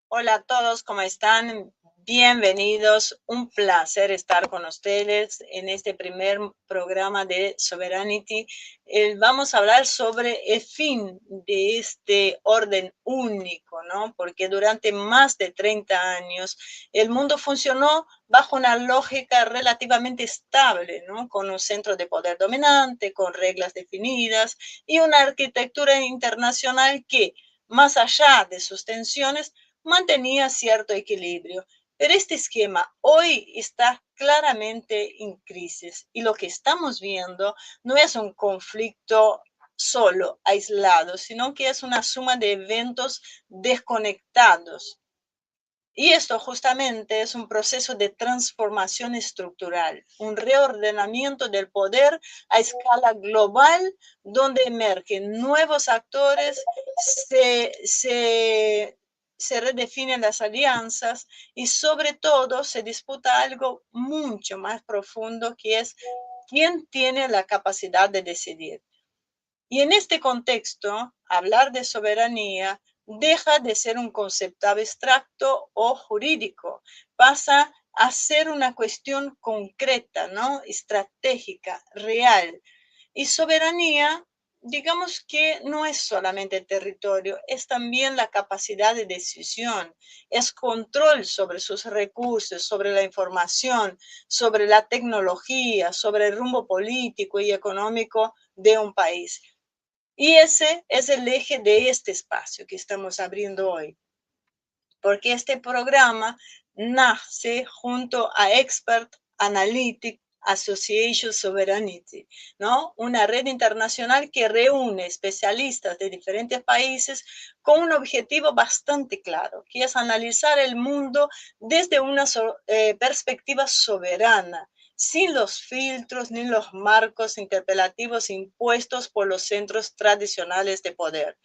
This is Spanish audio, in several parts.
Hola a todos, ¿cómo están? Bienvenidos. Un placer estar con ustedes en este primer programa de Sovereignty. Vamos a hablar sobre el fin de este orden único, ¿no? Porque durante más de 30 años el mundo funcionó bajo una lógica relativamente estable, ¿no? Con un centro de poder dominante, con reglas definidas y una arquitectura internacional que, más allá de sus tensiones, mantenía cierto equilibrio. Pero este esquema hoy está claramente en crisis y lo que estamos viendo no es un conflicto solo, aislado, sino que es una suma de eventos desconectados. Y esto justamente es un proceso de transformación estructural, un reordenamiento del poder a escala global, donde emergen nuevos actores, se redefinen las alianzas y sobre todo se disputa algo mucho más profundo, que es quién tiene la capacidad de decidir. Y en este contexto, hablar de soberanía deja de ser un concepto abstracto o jurídico, pasa a ser una cuestión concreta, ¿no? Estratégica, real. Y soberanía, digamos que no es solamente territorio, es también la capacidad de decisión, es control sobre sus recursos, sobre la información, sobre la tecnología, sobre el rumbo político y económico de un país. Y ese es el eje de este espacio que estamos abriendo hoy, porque este programa nace junto a Expert Analytic Association Sovereignty, ¿no? Una red internacional que reúne especialistas de diferentes países con un objetivo bastante claro, que es analizar el mundo desde una perspectiva soberana, sin los filtros ni los marcos interpelativos impuestos por los centros tradicionales de poder.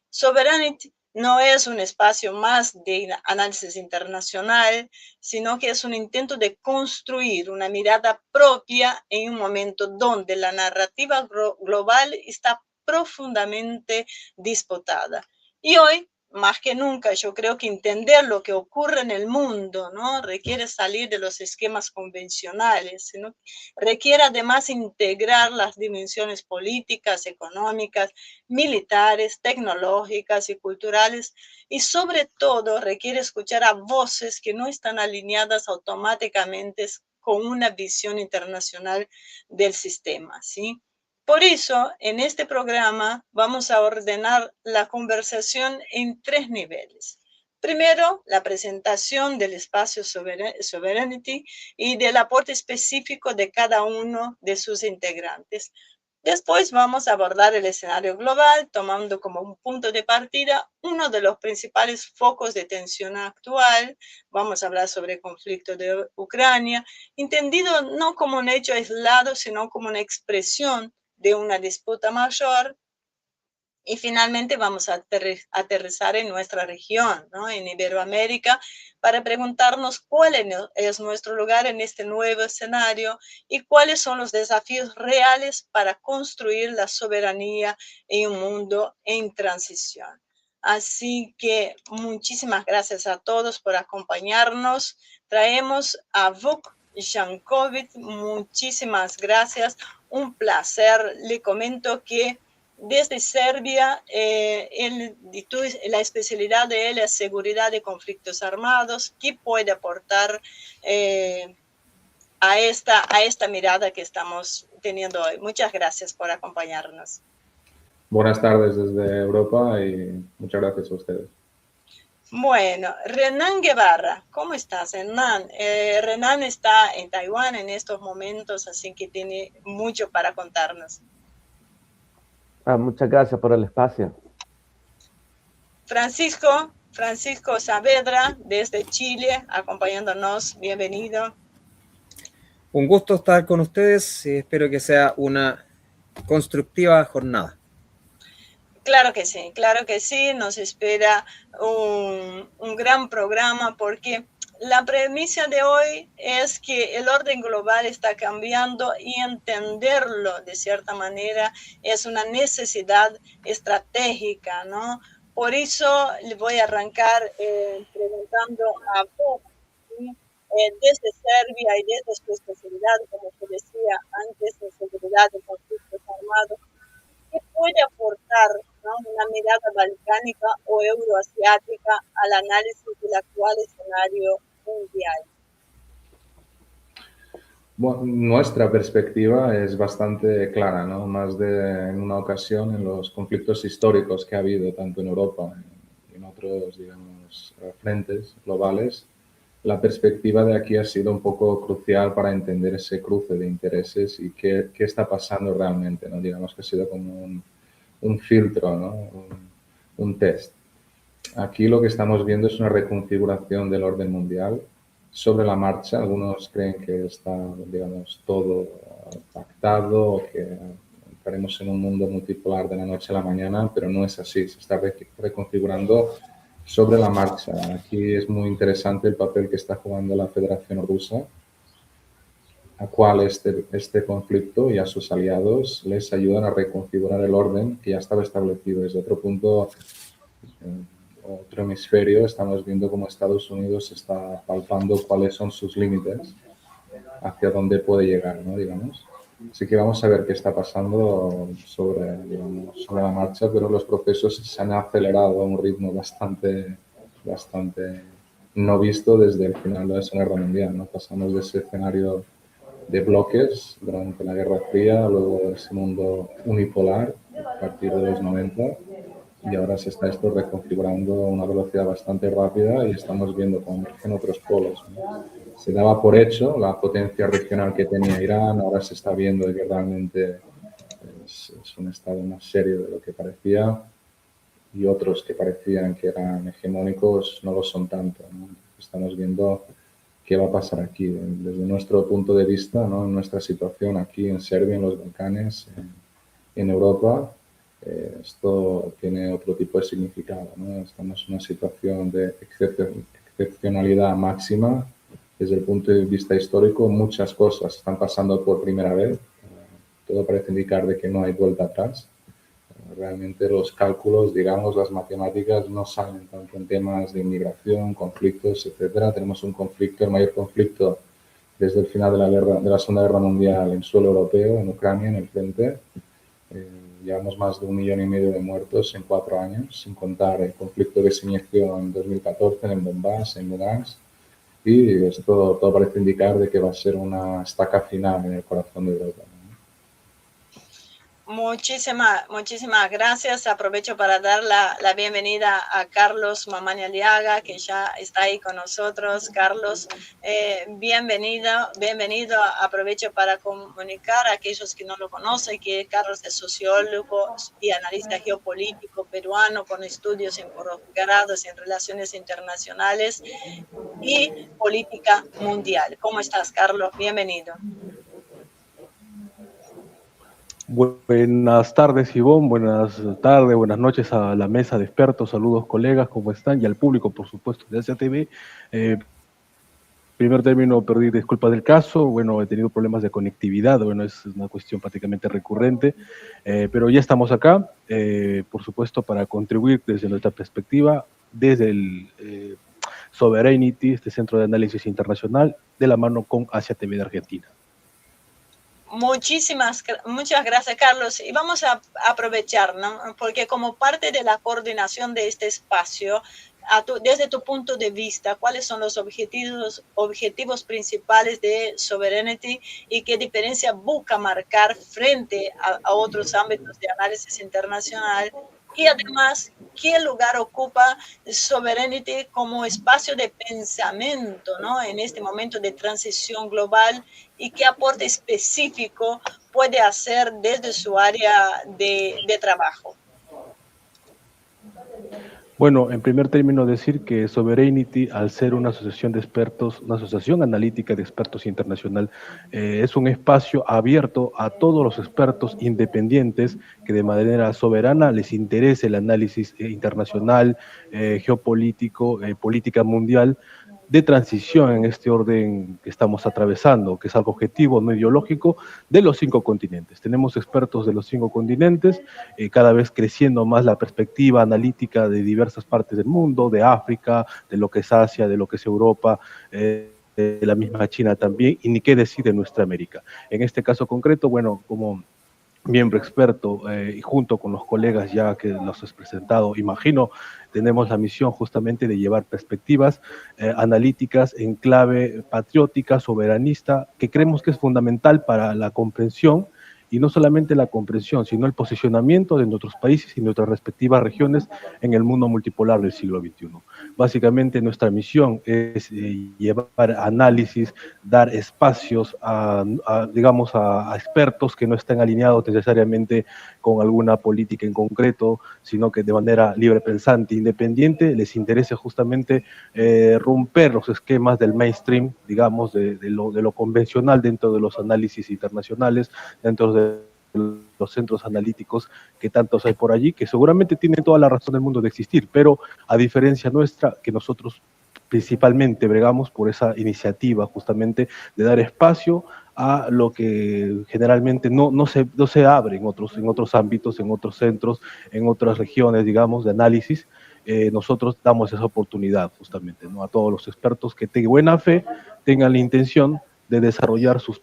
Sovereignty no es un espacio más de análisis internacional, sino que es un intento de construir una mirada propia en un momento donde la narrativa global está profundamente disputada. Y hoy, más que nunca, yo creo que entender lo que ocurre en el mundo, ¿no? Requiere salir de los esquemas convencionales, ¿no? Requiere además integrar las dimensiones políticas, económicas, militares, tecnológicas y culturales, y sobre todo requiere escuchar a voces que no están alineadas automáticamente con una visión internacional del sistema, ¿sí? Por eso, en este programa vamos a ordenar la conversación en tres niveles. Primero, la presentación del espacio Sovereignty y del aporte específico de cada uno de sus integrantes. Después vamos a abordar el escenario global, tomando como un punto de partida uno de los principales focos de tensión actual. Vamos a hablar sobre el conflicto de Ucrania, entendido no como un hecho aislado, sino como una expresión de una disputa mayor. Y finalmente vamos a aterrizar en nuestra región, ¿no? En Iberoamérica, para preguntarnos cuál es nuestro lugar en este nuevo escenario y cuáles son los desafíos reales para construir la soberanía en un mundo en transición. Así que muchísimas gracias a todos por acompañarnos. Traemos a Vuk Jankovic, muchísimas gracias, un placer. Le comento que desde Serbia, la especialidad de él es seguridad de conflictos armados. ¿Qué puede aportar a esta mirada que estamos teniendo hoy? Muchas gracias por acompañarnos. Buenas tardes desde Europa y muchas gracias a ustedes. Bueno, Renan Guevara, ¿cómo estás, Renan? Renan está en Taiwán en estos momentos, así que tiene mucho para contarnos. Muchas gracias por el espacio. Francisco Saavedra, desde Chile, acompañándonos. Bienvenido. Un gusto estar con ustedes y espero que sea una constructiva jornada. Claro que sí, nos espera un gran programa, porque la premisa de hoy es que el orden global está cambiando y entenderlo de cierta manera es una necesidad estratégica, ¿no? Por eso le voy a arrancar preguntando a vos, ¿sí? Desde Serbia y desde su especialidad, como te decía antes, en seguridad de conflictos armados, ¿qué puede aportar, ¿no?, una mirada balcánica o euroasiática al análisis del actual escenario mundial? Bueno, nuestra perspectiva es bastante clara, ¿no? Más de en una ocasión en los conflictos históricos que ha habido tanto en Europa y en otros, digamos, frentes globales, la perspectiva de aquí ha sido un poco crucial para entender ese cruce de intereses y qué está pasando realmente, ¿no? Digamos que ha sido como un filtro, ¿no? Un test. Aquí lo que estamos viendo es una reconfiguración del orden mundial sobre la marcha. Algunos creen que está, digamos, todo pactado o que estaremos en un mundo multipolar de la noche a la mañana, pero no es así. Se está reconfigurando sobre la marcha. Aquí es muy interesante el papel que está jugando la Federación Rusa, a cual este conflicto y a sus aliados les ayudan a reconfigurar el orden que ya estaba establecido. Desde otro punto, otro hemisferio, estamos viendo cómo Estados Unidos está palpando cuáles son sus límites, hacia dónde puede llegar, ¿no? Digamos. Así que vamos a ver qué está pasando sobre la marcha, pero los procesos se han acelerado a un ritmo bastante no visto desde el final de la Segunda Guerra Mundial, ¿no? Pasamos de ese escenario de bloques durante la Guerra Fría, luego de ese mundo unipolar a partir de los 90, y ahora se está esto reconfigurando a una velocidad bastante rápida y estamos viendo cómo emergen otros polos, ¿no? Se daba por hecho la potencia regional que tenía Irán, ahora se está viendo que realmente es un estado más serio de lo que parecía, y otros que parecían que eran hegemónicos no lo son tanto, ¿no? Estamos viendo qué va a pasar aquí. Desde nuestro punto de vista, ¿no?, en nuestra situación aquí en Serbia, en los Balcanes, en Europa, esto tiene otro tipo de significado, ¿no? Estamos en una situación de excepcionalidad máxima. Desde el punto de vista histórico, muchas cosas están pasando por primera vez. Todo parece indicar de que no hay vuelta atrás. Realmente los cálculos, digamos, las matemáticas no salen tanto en temas de inmigración, conflictos, etcétera. Tenemos un conflicto, el mayor conflicto desde el final de la Segunda Guerra Mundial en suelo europeo, en Ucrania, en el frente. Llevamos más de 1,5 millones de muertos en 4 años, sin contar el conflicto que se inició en 2014 en el Donbass, en Lugansk. Y esto todo parece indicar de que va a ser una estaca final en el corazón de Europa. Muchísimas gracias. Aprovecho para dar la bienvenida a Carlos Mamani Aliaga, que ya está ahí con nosotros. Carlos, bienvenido. Aprovecho para comunicar a aquellos que no lo conocen que Carlos es sociólogo y analista geopolítico peruano con estudios en posgrados en relaciones internacionales y política mundial. ¿Cómo estás, Carlos? Bienvenido. Buenas tardes, Ivonne, buenas tardes, buenas noches a la mesa de expertos, saludos colegas, ¿cómo están? Y al público, por supuesto, de Asia TV. Primer término, pedir disculpas del caso, bueno, he tenido problemas de conectividad, bueno, es una cuestión prácticamente recurrente, pero ya estamos acá, por supuesto, para contribuir desde nuestra perspectiva, desde el Sovereignty, este centro de análisis internacional, de la mano con Asia TV de Argentina. Muchas gracias, Carlos. Y vamos a aprovechar, ¿no?, porque como parte de la coordinación de este espacio, desde tu punto de vista, ¿cuáles son los objetivos principales de Sovereignty y qué diferencia busca marcar frente a otros ámbitos de análisis internacional? Y además, ¿qué lugar ocupa Sovereignty como espacio de pensamiento, ¿no?, en este momento de transición global, y qué aporte específico puede hacer desde su área de trabajo? Bueno, en primer término decir que Sovereignty, al ser una asociación de expertos, una asociación analítica de expertos internacional, es un espacio abierto a todos los expertos independientes que de manera soberana les interese el análisis internacional, geopolítico, política mundial, de transición en este orden que estamos atravesando, que es algo objetivo, no ideológico, de los 5 continentes. Tenemos expertos de los 5 continentes, cada vez creciendo más la perspectiva analítica de diversas partes del mundo, de África, de lo que es Asia, de lo que es Europa, de la misma China también, y ni qué decir de nuestra América. En este caso concreto, bueno, como miembro experto y junto con los colegas ya que los has presentado, imagino, tenemos la misión justamente de llevar perspectivas analíticas en clave patriótica, soberanista, que creemos que es fundamental para la comprensión, y no solamente la comprensión, sino el posicionamiento de nuestros países y nuestras respectivas regiones en el mundo multipolar del siglo XXI. Básicamente nuestra misión es llevar análisis, dar espacios digamos, a expertos que no estén alineados necesariamente con alguna política en concreto, sino que de manera libre pensante, independiente, les interese justamente romper los esquemas del mainstream, digamos, de lo convencional dentro de los análisis internacionales, dentro de los centros analíticos que tantos hay por allí, que seguramente tienen toda la razón del mundo de existir, pero a diferencia nuestra, que nosotros principalmente bregamos por esa iniciativa justamente de dar espacio a lo que generalmente no se abre en otros ámbitos, en otros centros, en otras regiones, digamos, de análisis. Nosotros damos esa oportunidad justamente, ¿no?, a todos los expertos que de buena fe tengan la intención de desarrollar sus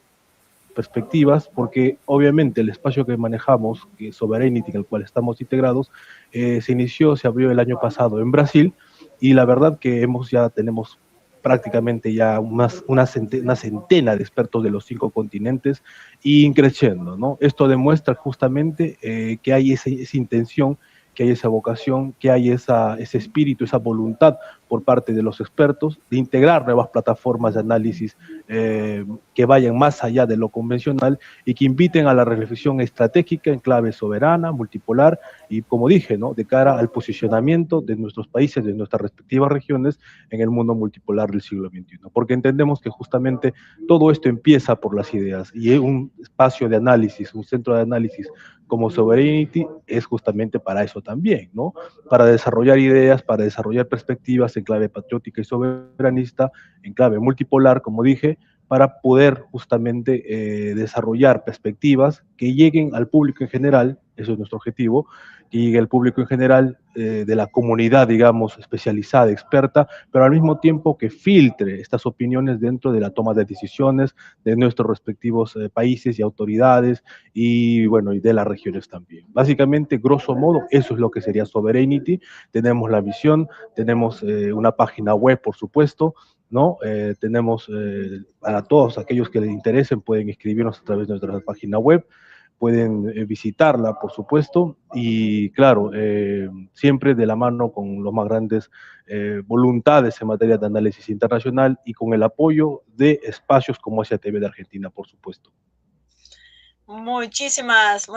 perspectivas, porque obviamente el espacio que manejamos, que es Sovereignty, en el cual estamos integrados, se abrió el año pasado en Brasil, y la verdad que tenemos prácticamente ya una centena de expertos de los 5 continentes y creciendo, ¿no? Esto demuestra justamente que hay esa intención, que hay esa vocación, que hay ese espíritu, esa voluntad por parte de los expertos de integrar nuevas plataformas de análisis que vayan más allá de lo convencional y que inviten a la reflexión estratégica en clave soberana, multipolar y, como dije, ¿no?, de cara al posicionamiento de nuestros países, de nuestras respectivas regiones en el mundo multipolar del siglo XXI. Porque entendemos que justamente todo esto empieza por las ideas, y un espacio de análisis, un centro de análisis como Sovereignty es justamente para eso también, ¿no? Para desarrollar ideas, para desarrollar perspectivas en clave patriótica y soberanista, en clave multipolar, como dije, para poder justamente desarrollar perspectivas que lleguen al público en general, eso es nuestro objetivo, que llegue al público en general de la comunidad, digamos, especializada, experta, pero al mismo tiempo que filtre estas opiniones dentro de la toma de decisiones de nuestros respectivos países y autoridades y, bueno, y de las regiones también. Básicamente, grosso modo, eso es lo que sería Sovereignty. Tenemos la visión, tenemos una página web, por supuesto, ¿no? Tenemos, para todos aquellos que les interesen, pueden escribirnos a través de nuestra página web, pueden visitarla, por supuesto, y claro, siempre de la mano con los más grandes voluntades en materia de análisis internacional y con el apoyo de espacios como Asia TV de Argentina, por supuesto. Muchísimas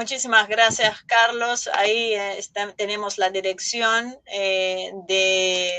gracias, Carlos. Ahí tenemos la dirección de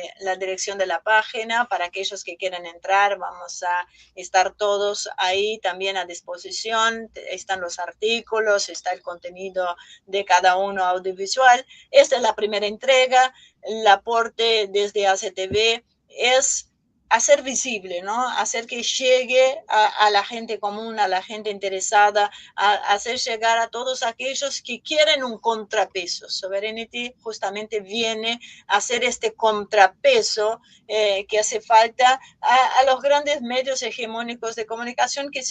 la página para aquellos que quieran entrar. Vamos a estar todos ahí también a disposición. Están los artículos, está el contenido de cada uno audiovisual. Esta es la primera entrega. El aporte desde ACTV es hacer visible, ¿no? Hacer que llegue a la gente común, a la gente interesada, a hacer llegar a todos aquellos que quieren un contrapeso. Sovereignty justamente viene a hacer este contrapeso que hace falta a los grandes medios hegemónicos de comunicación que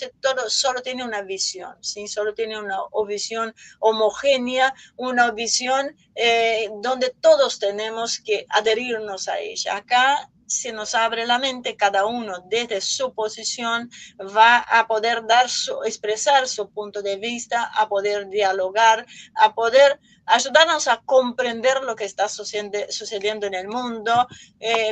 solo tienen una visión, ¿sí? Solo tienen una visión homogénea, una visión donde todos tenemos que adherirnos a ella. Acá se nos abre la mente, cada uno desde su posición va a poder expresar su punto de vista, a poder dialogar, a poder ayudarnos a comprender lo que está sucediendo en el mundo.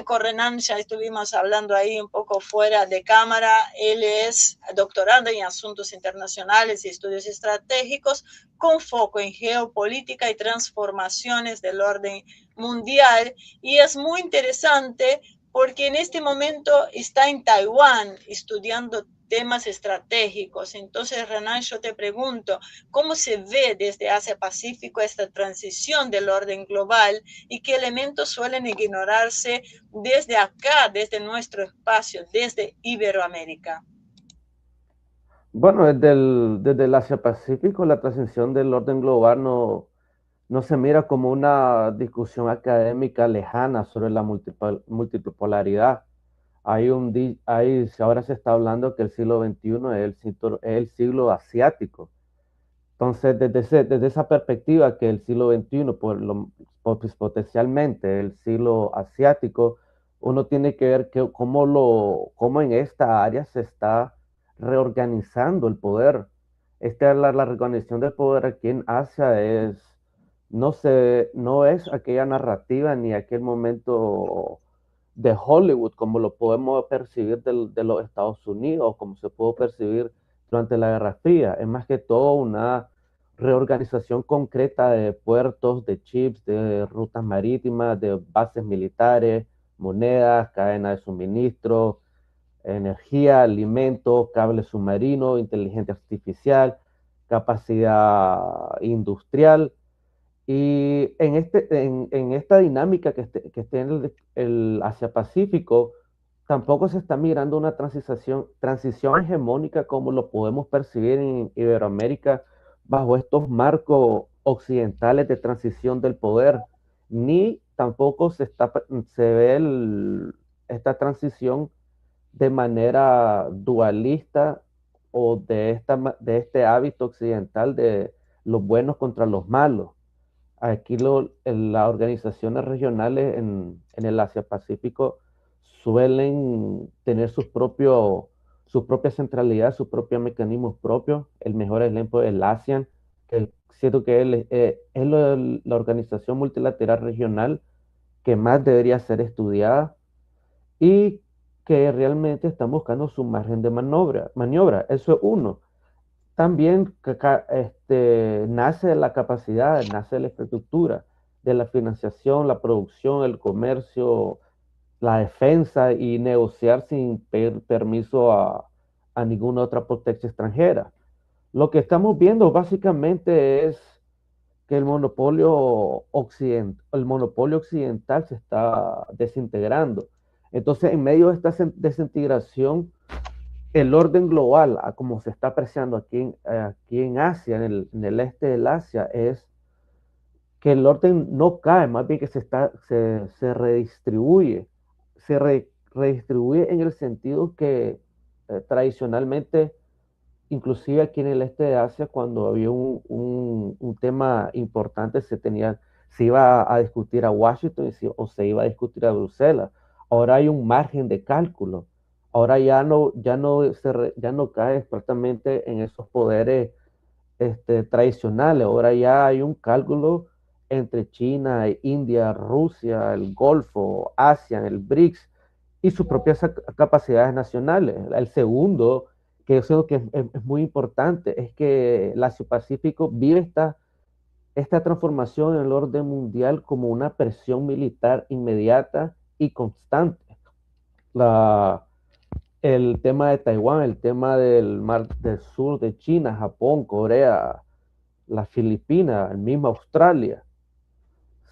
Con Renan ya estuvimos hablando ahí un poco fuera de cámara. Él es doctorando en asuntos internacionales y estudios estratégicos con foco en geopolítica y transformaciones del orden mundial, y es muy interesante porque en este momento está en Taiwán estudiando temas estratégicos. Entonces, Renan, yo te pregunto, ¿cómo se ve desde Asia-Pacífico esta transición del orden global y qué elementos suelen ignorarse desde acá, desde nuestro espacio, desde Iberoamérica? Bueno, desde el Asia-Pacífico, la transición del orden global no se mira como una discusión académica lejana sobre la multipolaridad. Ahora se está hablando que el siglo XXI es el siglo asiático. Entonces, desde esa perspectiva, que el siglo XXI, potencialmente el siglo asiático, uno tiene que ver cómo en esta área se está reorganizando el poder. La reorganización del poder aquí en Asia no es aquella narrativa ni aquel momento de Hollywood como lo podemos percibir de los Estados Unidos, como se pudo percibir durante la Guerra Fría. Es más que todo una reorganización concreta de puertos, de chips, de rutas marítimas, de bases militares, monedas, cadena de suministro, energía, alimentos, cables submarinos, inteligencia artificial, capacidad industrial. Y en esta dinámica que esté en el Asia-Pacífico, tampoco se está mirando una transición hegemónica como lo podemos percibir en Iberoamérica bajo estos marcos occidentales de transición del poder, ni tampoco se ve esta transición de manera dualista o de este hábito occidental de los buenos contra los malos. Aquí las organizaciones regionales en el Asia-Pacífico suelen tener su propia centralidad, sus propios mecanismos propios. El mejor ejemplo es el ASEAN, que siento que es la organización multilateral regional que más debería ser estudiada y que realmente están buscando su margen de maniobra. Eso es uno. También nace de la capacidad, nace de la infraestructura, de la financiación, la producción, el comercio, la defensa y negociar sin pedir permiso a ninguna otra potencia extranjera. Lo que estamos viendo básicamente es que el monopolio occidental se está desintegrando. Entonces, en medio de esta desintegración, el orden global, como se está apreciando aquí en Asia, en el este del Asia, es que el orden no cae, más bien que se redistribuye. Redistribuye en el sentido que tradicionalmente, inclusive aquí en el este de Asia, cuando había un tema importante, se iba a discutir a Washington o se iba a discutir a Bruselas. Ahora hay un margen de cálculo. Ahora ya no cae exactamente en esos poderes tradicionales. Ahora ya hay un cálculo entre China, India, Rusia, el Golfo, Asia, el BRICS y sus propias capacidades nacionales. El segundo, que yo creo que es muy importante, es que el Asia-Pacífico vive esta transformación en el orden mundial como una presión militar inmediata y constante. El tema de Taiwán, el tema del Mar del Sur de China, Japón, Corea, las Filipinas, el mismo Australia,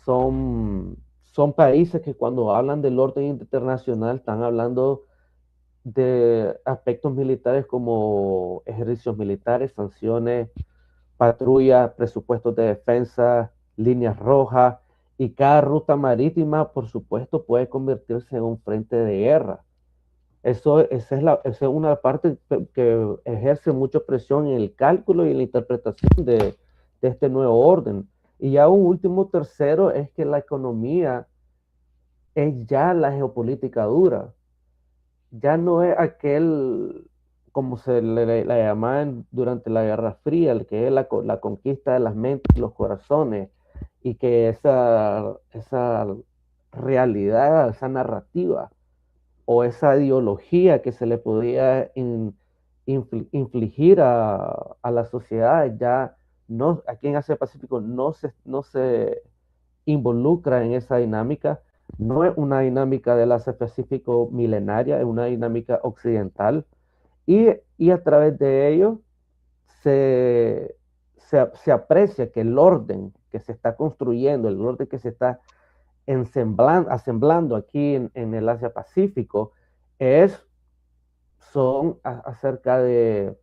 son países que cuando hablan del orden internacional están hablando de aspectos militares como ejercicios militares, sanciones, patrullas, presupuestos de defensa, líneas rojas, y cada ruta marítima, por supuesto, puede convertirse en un frente de guerra. Esa es una parte que ejerce mucha presión en el cálculo y en la interpretación de este nuevo orden. Y ya un último tercero es que la economía es ya la geopolítica dura. Ya no es aquel, como se le llamaban durante la Guerra Fría, el que es la conquista de las mentes y los corazones, y que esa realidad, esa narrativa o esa ideología que se le podía infligir a la sociedad, ya no, aquí en Asia Pacífico no se involucra en esa dinámica. No es una dinámica del Asia Pacífico milenaria, es una dinámica occidental, y a través de ello se aprecia que el orden que se está construyendo, el orden que se está asemblando aquí en el Asia Pacífico, son acerca de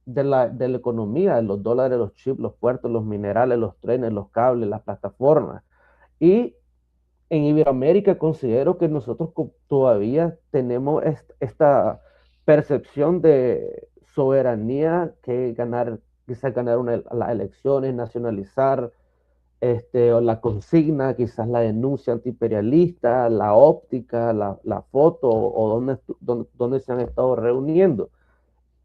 la economía, de los dólares, los chips, los puertos, los minerales, los trenes, los cables, las plataformas. Y en Iberoamérica considero que nosotros todavía tenemos esta percepción de soberanía, que quizás ganar las elecciones, nacionalizar, o la consigna, quizás la denuncia antiimperialista, la óptica, la foto, o dónde se han estado reuniendo.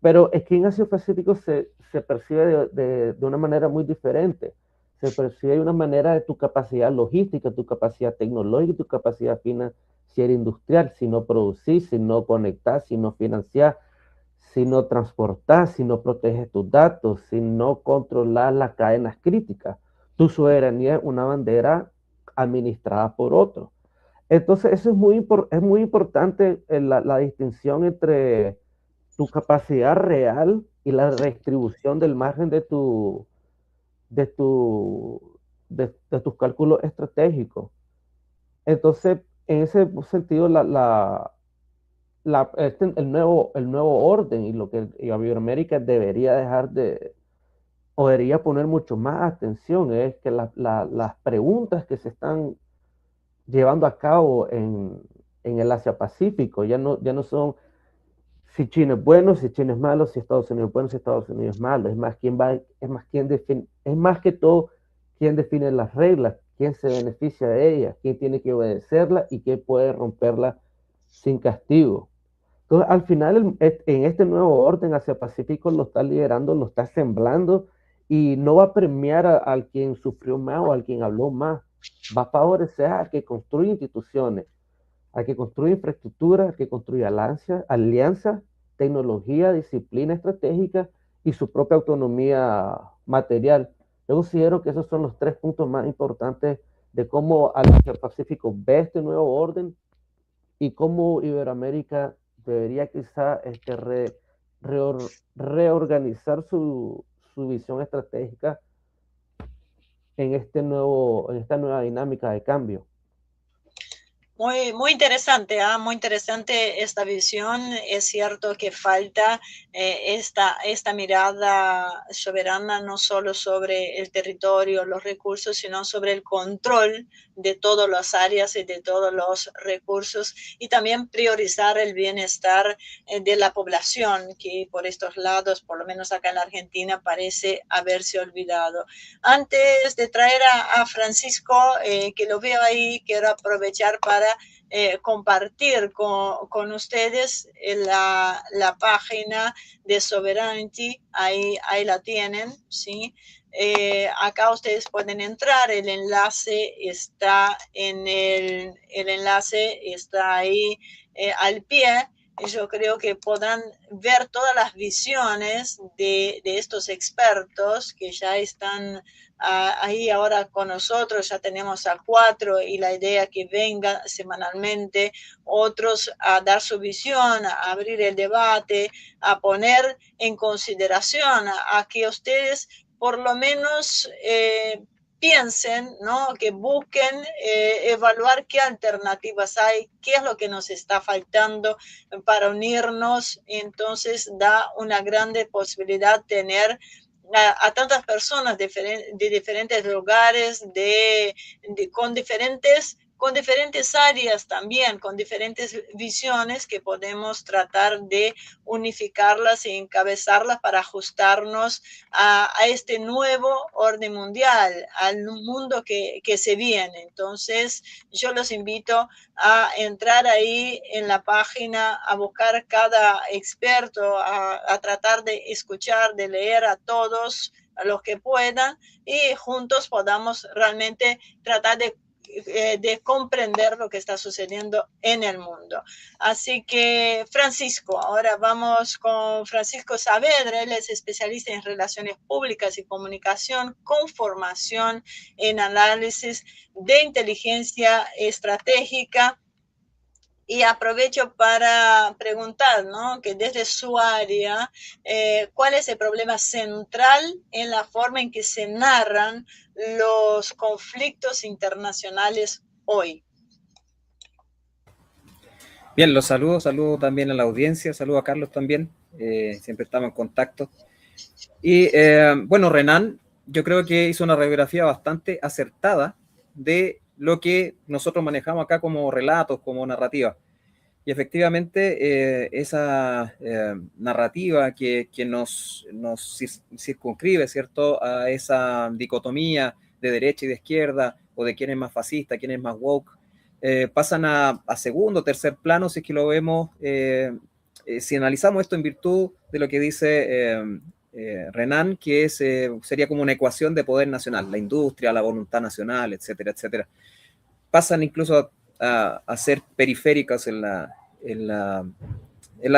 Pero es que en Asia Pacífico se percibe de una manera muy diferente. Se percibe de una manera de tu capacidad logística, tu capacidad tecnológica, tu capacidad financiera industrial. Si no producís, si no conectás, si no financiás, si no transportás, si no proteges tus datos, si no controlas las cadenas críticas. Tu soberanía es una bandera administrada por otro. Entonces, eso es muy importante, la distinción entre tu capacidad real y la redistribución del margen de tus cálculos estratégicos. Entonces, en ese sentido, el nuevo orden y lo que Iberoamérica debería o debería poner mucho más atención es que las preguntas que se están llevando a cabo en el Asia Pacífico ya no son si China es bueno, si China es malo, si Estados Unidos es bueno, si Estados Unidos es malo. Es más que todo quién define las reglas, quién se beneficia de ellas, quién tiene que obedecerlas y quién puede romperlas sin castigo. Entonces, al final, en este nuevo orden Asia Pacífico lo está liderando, lo está sembrando, y no va a premiar al quien sufrió más o al quien habló más. Va a favorecer al que construye instituciones, al que construye infraestructura, al que construye alianzas, tecnología, disciplina estratégica y su propia autonomía material. Yo considero que esos son los 3 puntos más importantes de cómo Asia Pacífico ve este nuevo orden y cómo Iberoamérica debería quizá reorganizar su visión estratégica en esta nueva dinámica de cambio. Muy interesante, muy interesante esta visión. Es cierto que falta esta mirada soberana no solo sobre el territorio, los recursos, sino sobre el control de todas las áreas y de todos los recursos, y también priorizar el bienestar de la población, que por estos lados, por lo menos acá en la Argentina, parece haberse olvidado. Antes de traer a Francisco, que lo veo ahí, quiero aprovechar para compartir con ustedes la página de Sovereignty. Ahí la tienen, ¿sí? Acá ustedes pueden entrar, el enlace está el enlace está ahí al pie. Yo creo que podrán ver todas las visiones de estos expertos que ya están ahí ahora con nosotros. Ya tenemos a 4 y la idea que vengan semanalmente otros a dar su visión, a abrir el debate, a poner en consideración a que ustedes por lo menos piensen, ¿no? Que busquen evaluar qué alternativas hay, qué es lo que nos está faltando para unirnos. Entonces da una grande posibilidad tener a tantas personas de diferentes lugares, con diferentes áreas también, con diferentes visiones, que podemos tratar de unificarlas y encabezarlas para ajustarnos a este nuevo orden mundial, al mundo que se viene. Entonces, yo los invito a entrar ahí en la página, a buscar cada experto, a tratar de escuchar, de leer a todos, a los que puedan, y juntos podamos realmente tratar de comprender lo que está sucediendo en el mundo. Así que, Francisco, ahora vamos con Francisco Saavedra. Él es especialista en relaciones públicas y comunicación, con formación en análisis de inteligencia estratégica Y aprovecho para preguntar, ¿no? Que desde su área, ¿cuál es el problema central en la forma en que se narran los conflictos internacionales hoy? Bien, los saludo también a la audiencia, saludo a Carlos también, siempre estamos en contacto. Y bueno, Renan, yo creo que hizo una radiografía bastante acertada de lo que nosotros manejamos acá como relatos, como narrativa. Y efectivamente esa narrativa que nos circunscribe, ¿cierto?, a esa dicotomía de derecha y de izquierda, o de quién es más fascista, quién es más woke, pasan a segundo, tercer plano si es que lo vemos, si analizamos esto en virtud de lo que dice Renan, que sería como una ecuación de poder nacional, la industria, la voluntad nacional, etcétera, etcétera. Pasan incluso a ser periféricas en la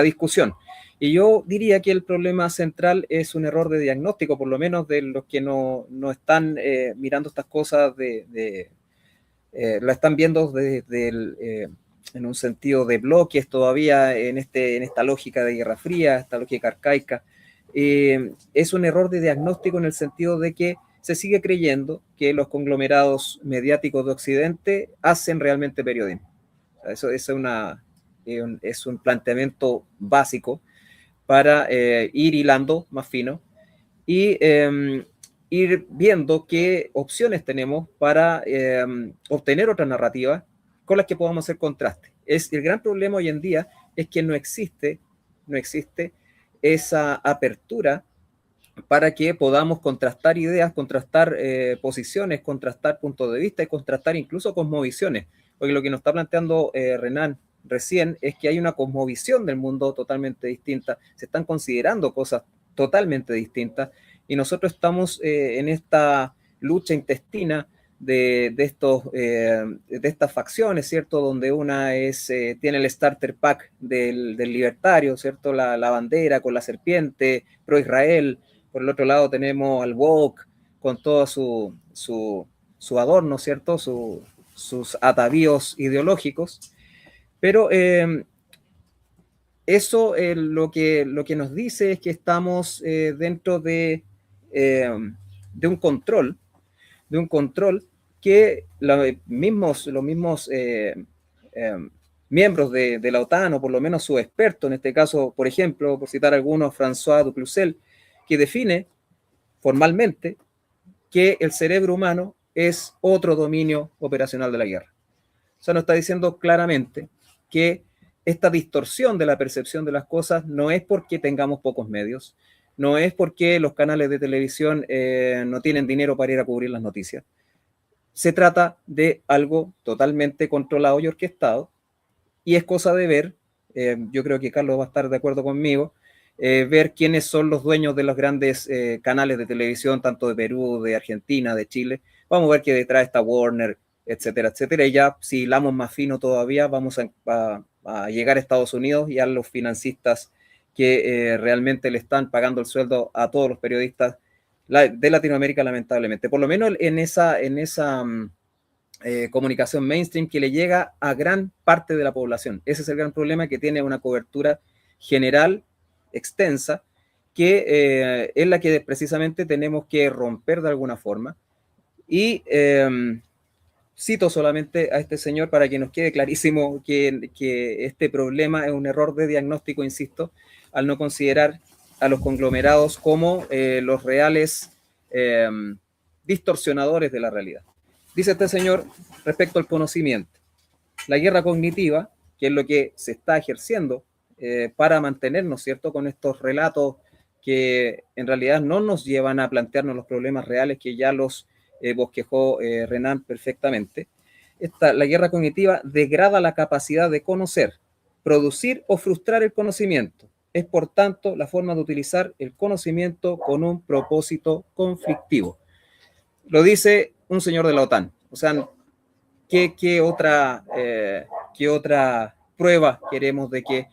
discusión. Y yo diría que el problema central es un error de diagnóstico, por lo menos de los que no están mirando estas cosas, la están viendo en un sentido de bloques todavía, en esta lógica de Guerra Fría, esta lógica arcaica. Es un error de diagnóstico en el sentido de que se sigue creyendo que los conglomerados mediáticos de Occidente hacen realmente periodismo. Eso es un planteamiento básico para ir hilando más fino y ir viendo qué opciones tenemos para obtener otra narrativa con las que podamos hacer contraste. El gran problema hoy en día es que no existe esa apertura para que podamos contrastar ideas, contrastar posiciones, contrastar puntos de vista y contrastar incluso cosmovisiones. Porque lo que nos está planteando Renan recién es que hay una cosmovisión del mundo totalmente distinta, se están considerando cosas totalmente distintas y nosotros estamos en esta lucha intestina de estas facciones, ¿cierto? Donde una tiene el starter pack del libertario, ¿cierto? La bandera con la serpiente, pro Israel. Por el otro lado tenemos al woke con todo su adorno, ¿cierto? Sus atavíos ideológicos. Pero eso lo que nos dice es que estamos dentro de un control que los mismos miembros de la OTAN, o por lo menos su experto, en este caso, por ejemplo, por citar algunos, François Ducluzel, que define formalmente que el cerebro humano es otro dominio operacional de la guerra. O sea, nos está diciendo claramente que esta distorsión de la percepción de las cosas no es porque tengamos pocos medios, no es porque los canales de televisión no tienen dinero para ir a cubrir las noticias. Se trata de algo totalmente controlado y orquestado, y es cosa de ver, yo creo que Carlos va a estar de acuerdo conmigo, ver quiénes son los dueños de los grandes canales de televisión, tanto de Perú, de Argentina, de Chile. Vamos a ver que detrás está Warner, etcétera, etcétera, y ya si hilamos más fino todavía, vamos a llegar a Estados Unidos y a los financistas que realmente le están pagando el sueldo a todos los periodistas de Latinoamérica, lamentablemente. Por lo menos en esa comunicación mainstream que le llega a gran parte de la población. Ese es el gran problema, que tiene una cobertura general extensa, que es la que precisamente tenemos que romper de alguna forma. Y cito solamente a este señor para que nos quede clarísimo que este problema es un error de diagnóstico, insisto, al no considerar a los conglomerados como los reales distorsionadores de la realidad. Dice este señor respecto al conocimiento: la guerra cognitiva, que es lo que se está ejerciendo para mantenernos, ¿cierto?, con estos relatos que en realidad no nos llevan a plantearnos los problemas reales, que ya los bosquejó Renan perfectamente. La guerra cognitiva degrada la capacidad de conocer, producir o frustrar el conocimiento. Es, por tanto, la forma de utilizar el conocimiento con un propósito conflictivo. Lo dice un señor de la OTAN. O sea, ¿qué otra prueba queremos de que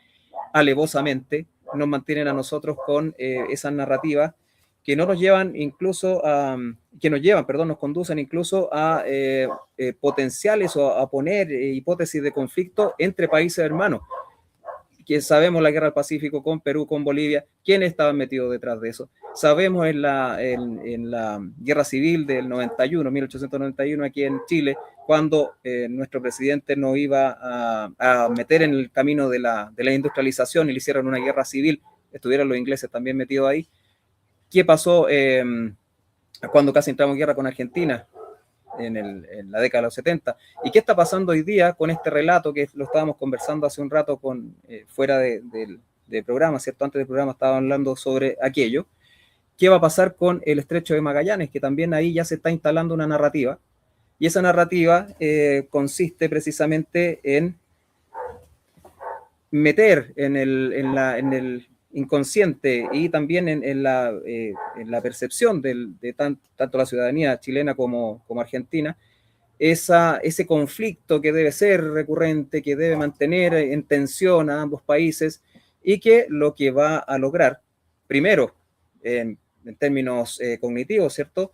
alevosamente nos mantienen a nosotros con esas narrativas que no nos llevan incluso a, que nos llevan, perdón, nos conducen incluso a potenciales o a poner hipótesis de conflicto entre países hermanos. Que sabemos la guerra del Pacífico con Perú, con Bolivia, quiénes estaban metidos detrás de eso. Sabemos en la guerra civil del 91, 1891 aquí en Chile, cuando nuestro presidente nos iba a meter en el camino de la industrialización y le hicieron una guerra civil, estuvieron los ingleses también metidos ahí. ¿Qué pasó cuando casi entramos en guerra con Argentina? En la década de los 70. ¿Y qué está pasando hoy día con este relato que lo estábamos conversando hace un rato fuera de programa, ¿cierto? Antes del programa estaba hablando sobre aquello. ¿Qué va a pasar con el Estrecho de Magallanes? Que también ahí ya se está instalando una narrativa. Y esa narrativa consiste precisamente en meter en el inconsciente y también en la percepción de tanto la ciudadanía chilena como argentina, ese conflicto que debe ser recurrente, que debe mantener en tensión a ambos países y que lo que va a lograr, primero, en términos cognitivos, ¿cierto?,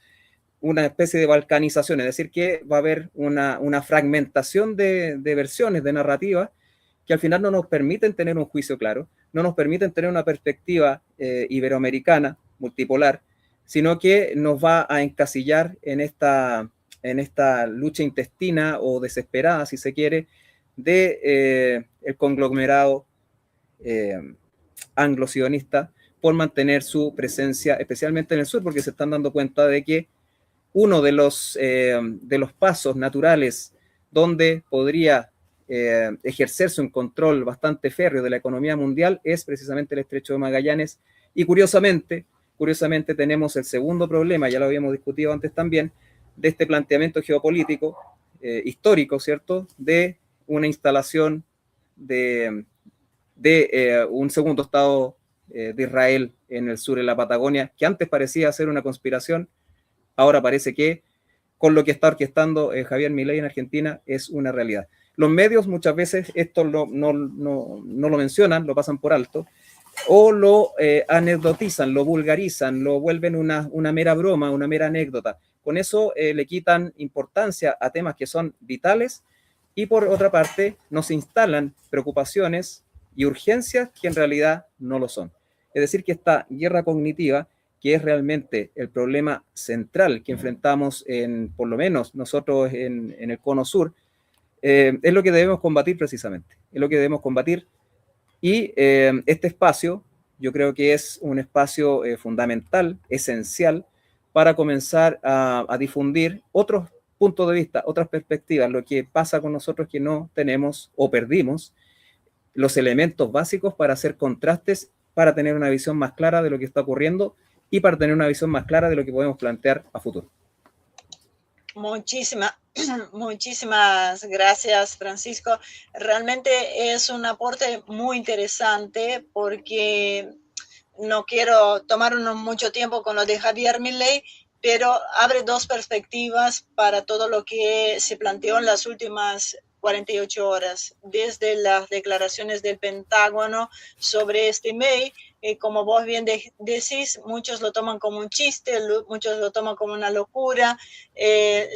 una especie de balcanización, es decir, que va a haber una fragmentación de versiones, de narrativas, que al final no nos permiten tener un juicio claro, no nos permiten tener una perspectiva iberoamericana, multipolar, sino que nos va a encasillar en esta lucha intestina o desesperada, si se quiere, de el conglomerado anglo-sionista por mantener su presencia, especialmente en el sur, porque se están dando cuenta de que uno de los pasos naturales donde podría ejercerse un control bastante férreo de la economía mundial es precisamente el Estrecho de Magallanes. Y curiosamente tenemos el segundo problema, ya lo habíamos discutido antes también, de este planteamiento geopolítico histórico, ¿cierto?, de una instalación de un segundo Estado de Israel en el sur, en la Patagonia, que antes parecía ser una conspiración, ahora parece que con lo que está orquestando Javier Milei en Argentina es una realidad. Los medios muchas veces esto no lo mencionan, lo pasan por alto, o lo anecdotizan, lo vulgarizan, lo vuelven una mera broma, una mera anécdota. Con eso le quitan importancia a temas que son vitales y por otra parte nos instalan preocupaciones y urgencias que en realidad no lo son. Es decir, que esta guerra cognitiva, que es realmente el problema central que enfrentamos por lo menos nosotros en el Cono Sur, es lo que debemos combatir precisamente, es lo que debemos combatir. Y este espacio yo creo que es un espacio fundamental, esencial, para comenzar a difundir otros puntos de vista, otras perspectivas, lo que pasa con nosotros que no tenemos o perdimos los elementos básicos para hacer contrastes, para tener una visión más clara de lo que está ocurriendo y para tener una visión más clara de lo que podemos plantear a futuro. Muchísimas gracias, Francisco. Realmente es un aporte muy interesante porque no quiero tomarnos mucho tiempo con lo de Javier Milei, pero abre dos perspectivas para todo lo que se planteó en las últimas 48 horas, desde las declaraciones del Pentágono sobre este MEI. Como vos bien decís, muchos lo toman como un chiste, muchos lo toman como una locura,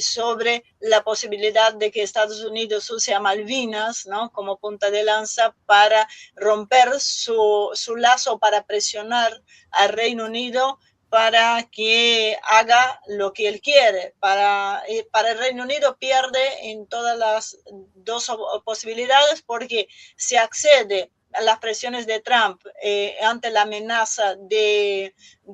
sobre la posibilidad de que Estados Unidos use a Malvinas, ¿no?, como punta de lanza para romper su lazo, para presionar al Reino Unido para que haga lo que él quiere. Para el Reino Unido pierde en todas las dos posibilidades, porque se accede a las presiones de Trump ante la amenaza de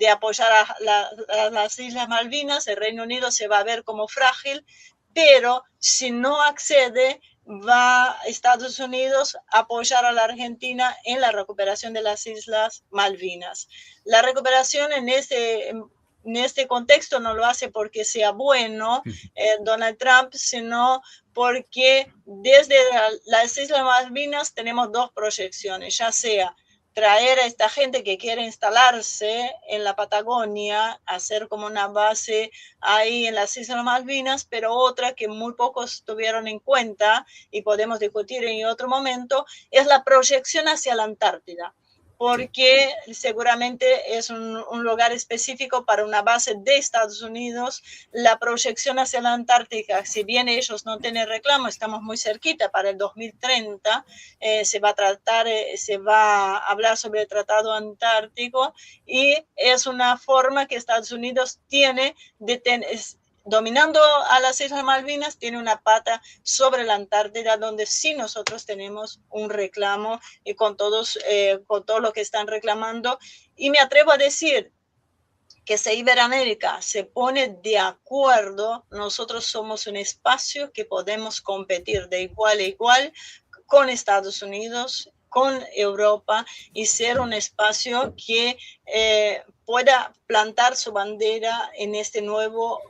apoyar a las Islas Malvinas. El Reino Unido se va a ver como frágil, pero si no accede, va Estados Unidos a apoyar a la Argentina en la recuperación de las Islas Malvinas. La recuperación en este contexto no lo hace porque sea bueno Donald Trump, sino porque desde las Islas Malvinas tenemos dos proyecciones, ya sea traer a esta gente que quiere instalarse en la Patagonia, hacer como una base ahí en las Islas Malvinas, pero otra que muy pocos tuvieron en cuenta y podemos discutir en otro momento, es la proyección hacia la Antártida. porque seguramente es un lugar específico para una base de Estados Unidos. La proyección hacia la Antártica, si bien ellos no tienen reclamo, estamos muy cerquita, para el 2030 se va a hablar sobre el Tratado Antártico, y es una forma que Estados Unidos tiene de dominando a las Islas Malvinas, tiene una pata sobre la Antártida, donde sí nosotros tenemos un reclamo, y con todo lo que están reclamando. Y me atrevo a decir que si Iberoamérica se pone de acuerdo, nosotros somos un espacio que podemos competir de igual a igual con Estados Unidos, con Europa, y ser un espacio que pueda plantar su bandera en este nuevo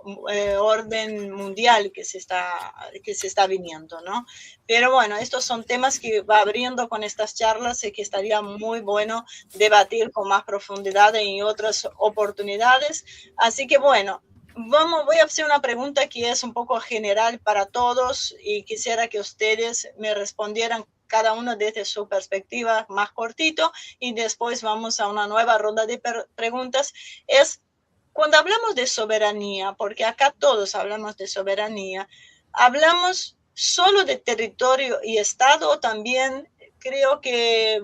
orden mundial que se está viniendo, ¿no? Pero bueno, estos son temas que va abriendo con estas charlas y que estaría muy bueno debatir con más profundidad en otras oportunidades. Así que bueno, voy a hacer una pregunta que es un poco general para todos, y quisiera que ustedes me respondieran cada uno desde su perspectiva más cortito, y después vamos a una nueva ronda de preguntas. Es, cuando hablamos de soberanía, porque acá todos hablamos de soberanía, ¿hablamos solo de territorio y Estado, o también creo que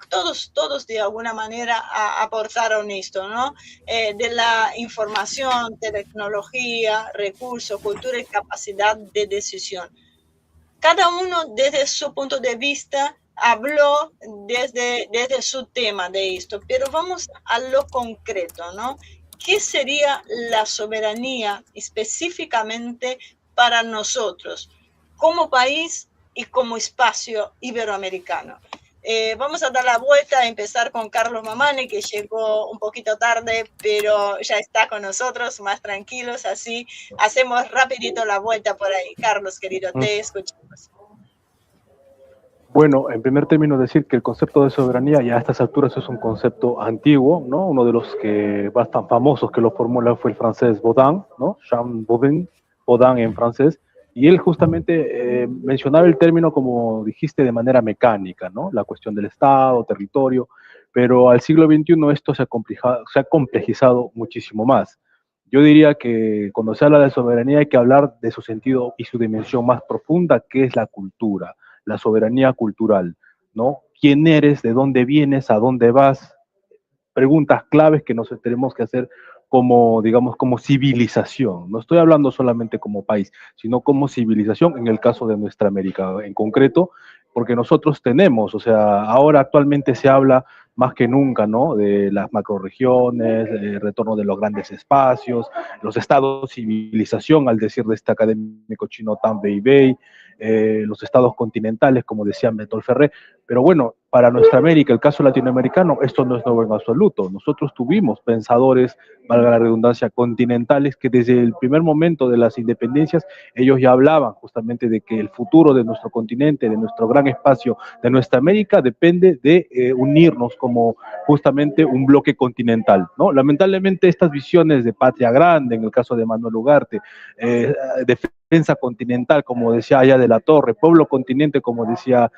todos de alguna manera aportaron esto, ¿no? De la información, tecnología, recursos, cultura y capacidad de decisión? Cada uno desde su punto de vista habló desde su tema de esto, pero vamos a lo concreto, ¿no? ¿Qué sería la soberanía específicamente para nosotros, como país y como espacio iberoamericano? Vamos a dar la vuelta, a empezar con Carlos Mamani, que llegó un poquito tarde, pero ya está con nosotros, más tranquilos, así hacemos rapidito la vuelta por ahí. Carlos, querido, te escuchamos. Bueno, en primer término decir que el concepto de soberanía ya a estas alturas es un concepto antiguo, ¿no? Uno de los que tan famosos que lo formula fue el francés Baudin, ¿no? Jean Baudin en francés, y él justamente mencionaba el término, como dijiste, de manera mecánica, ¿no? La cuestión del Estado, territorio, pero al siglo XXI esto se ha complejizado muchísimo más. Yo diría que cuando se habla de soberanía hay que hablar de su sentido y su dimensión más profunda, que es la cultura, la soberanía cultural, ¿no? ¿Quién eres? ¿De dónde vienes? ¿A dónde vas? Preguntas claves que nos tenemos que hacer como, digamos, como civilización. No estoy hablando solamente como país, sino como civilización, en el caso de nuestra América en concreto, porque nosotros tenemos, o sea, ahora actualmente se habla más que nunca, ¿no? De las macroregiones, el retorno de los grandes espacios, los estados civilización, al decir de este académico chino Tan Weiwei, los estados continentales, como decía Bertolt Ferré. Pero bueno, para nuestra América, el caso latinoamericano, esto no es nuevo en absoluto. Nosotros tuvimos pensadores, valga la redundancia, continentales, que desde el primer momento de las independencias, ellos ya hablaban justamente de que el futuro de nuestro continente, de nuestro gran espacio, de nuestra América, depende de unirnos como justamente un bloque continental, ¿no? Lamentablemente estas visiones de patria grande, en el caso de Manuel Ugarte, defensa continental, como decía Aya de la Torre, pueblo continente, como decía,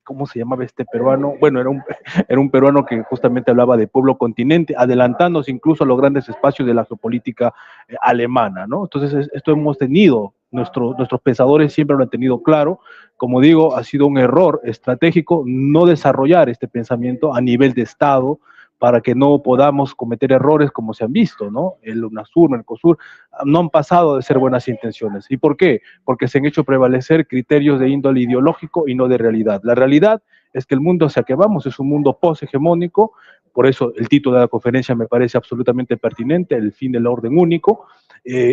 ¿cómo se llamaba este peruano? Bueno, era un peruano que justamente hablaba de pueblo continente, adelantándose incluso a los grandes espacios de la geopolítica alemana, ¿no? Entonces, esto hemos tenido, nuestros pensadores siempre lo han tenido claro. Como digo, ha sido un error estratégico no desarrollar este pensamiento a nivel de Estado, para que no podamos cometer errores como se han visto, ¿no? El UNASUR, Mercosur, no han pasado de ser buenas intenciones. ¿Y por qué? Porque se han hecho prevalecer criterios de índole ideológico y no de realidad. La realidad es que el mundo hacia que vamos es un mundo post-hegemónico, por eso el título de la conferencia me parece absolutamente pertinente, el fin del orden único, en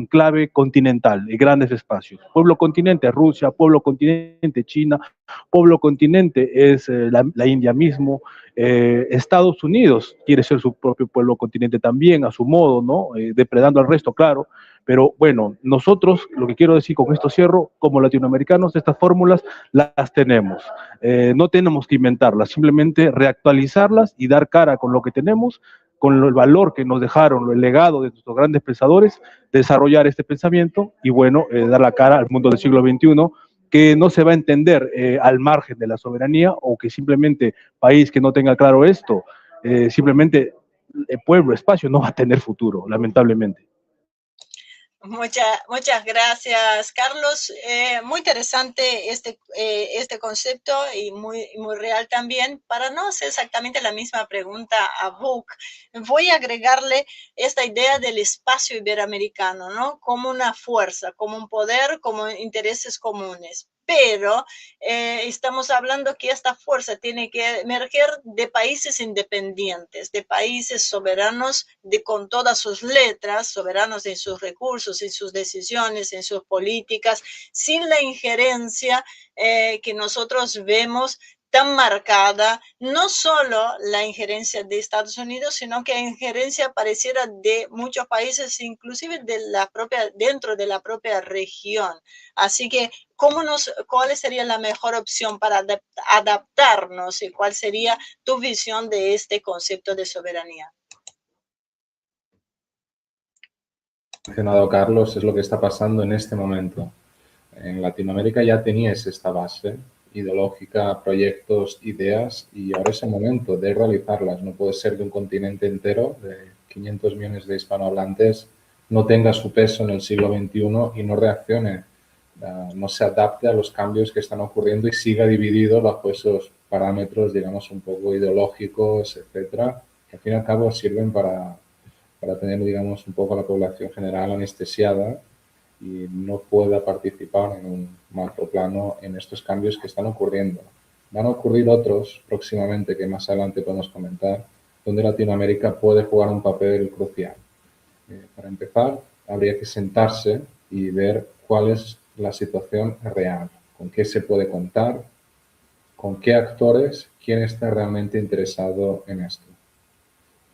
clave continental, en grandes espacios. Pueblo continente, Rusia; pueblo continente, China; pueblo continente es la India mismo. Estados Unidos quiere ser su propio pueblo continente también, a su modo, ¿no? Depredando al resto, claro. Pero bueno, nosotros, lo que quiero decir con esto cierro, como latinoamericanos, estas fórmulas las tenemos. No tenemos que inventarlas, simplemente reactualizarlas y dar cara con lo que tenemos, con el valor que nos dejaron, el legado de nuestros grandes pensadores, desarrollar este pensamiento y bueno, dar la cara al mundo del siglo XXI, que no se va a entender al margen de la soberanía, o que simplemente país que no tenga claro esto, simplemente el pueblo, espacio, no va a tener futuro, lamentablemente. Muchas gracias, Carlos. Muy interesante este concepto y muy real también. Para no hacer exactamente la misma pregunta a Buck, voy a agregarle esta idea del espacio iberoamericano, ¿no? Como una fuerza, como un poder, como intereses comunes. Pero estamos hablando que esta fuerza tiene que emerger de países independientes, de países soberanos, con todas sus letras, soberanos en sus recursos, en sus decisiones, en sus políticas, sin la injerencia que nosotros vemos tan marcada, no solo la injerencia de Estados Unidos, sino que la injerencia pareciera de muchos países, inclusive dentro de la propia región. Así que, ¿cuál sería la mejor opción para adaptarnos y cuál sería tu visión de este concepto de soberanía? Mencionado Carlos, es lo que está pasando en este momento. En Latinoamérica ya teníais esta base ideológica, proyectos, ideas, y ahora es el momento de realizarlas. No puede ser que un continente entero de 500 millones de hispanohablantes no tenga su peso en el siglo XXI y no reaccione, no se adapte a los cambios que están ocurriendo y siga dividido bajo esos parámetros, digamos, un poco ideológicos, etcétera, que al fin y al cabo sirven para tener, digamos, un poco a la población general anestesiada y no pueda participar en un macro plano en estos cambios que están ocurriendo. Van a ocurrir otros próximamente que más adelante podemos comentar, donde Latinoamérica puede jugar un papel crucial. Para empezar, habría que sentarse y ver cuál es la situación real, con qué se puede contar, con qué actores, quién está realmente interesado en esto.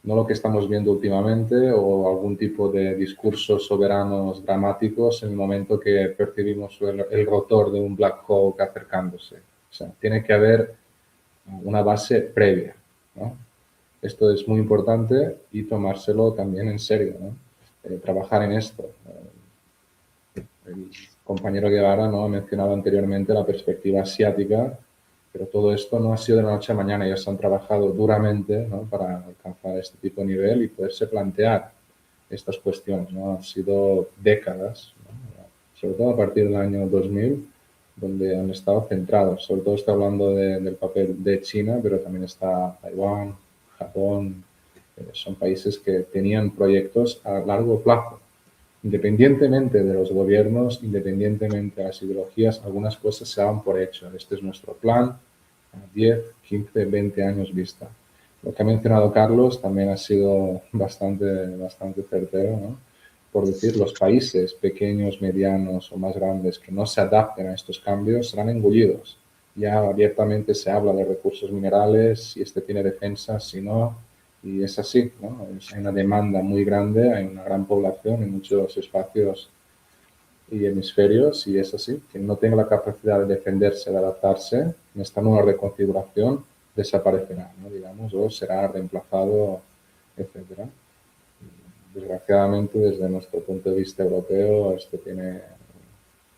No lo que estamos viendo últimamente o algún tipo de discursos soberanos dramáticos en el momento que percibimos el rotor de un Black Hawk acercándose. O sea, tiene que haber una base previa, ¿no? Esto es muy importante y tomárselo también en serio, ¿no? Trabajar en esto. El compañero Guevara, ¿no?, ha mencionado anteriormente la perspectiva asiática, pero todo esto no ha sido de la noche a mañana. Ellos han trabajado duramente, ¿no?, para alcanzar este tipo de nivel y poderse plantear estas cuestiones, ¿no? Han sido décadas, ¿no?, sobre todo a partir del año 2000, donde han estado centrados. Sobre todo está hablando del papel de China, pero también está Taiwán, Japón. Son países que tenían proyectos a largo plazo. Independientemente de los gobiernos, independientemente de las ideologías, algunas cosas se daban por hecho. Este es nuestro plan a 10, 15, 20 años vista. Lo que ha mencionado Carlos también ha sido bastante certero, ¿no? Por decir, los países pequeños, medianos o más grandes que no se adapten a estos cambios serán engullidos. Ya abiertamente se habla de recursos minerales, si este tiene defensa, si no. Y es así, ¿no? Hay una demanda muy grande, hay una gran población en muchos espacios y hemisferios, y es así. Quien no tenga la capacidad de defenderse, de adaptarse, en esta nueva reconfiguración desaparecerá, ¿no?, digamos, o será reemplazado, etcétera. Desgraciadamente, desde nuestro punto de vista europeo, esto tiene,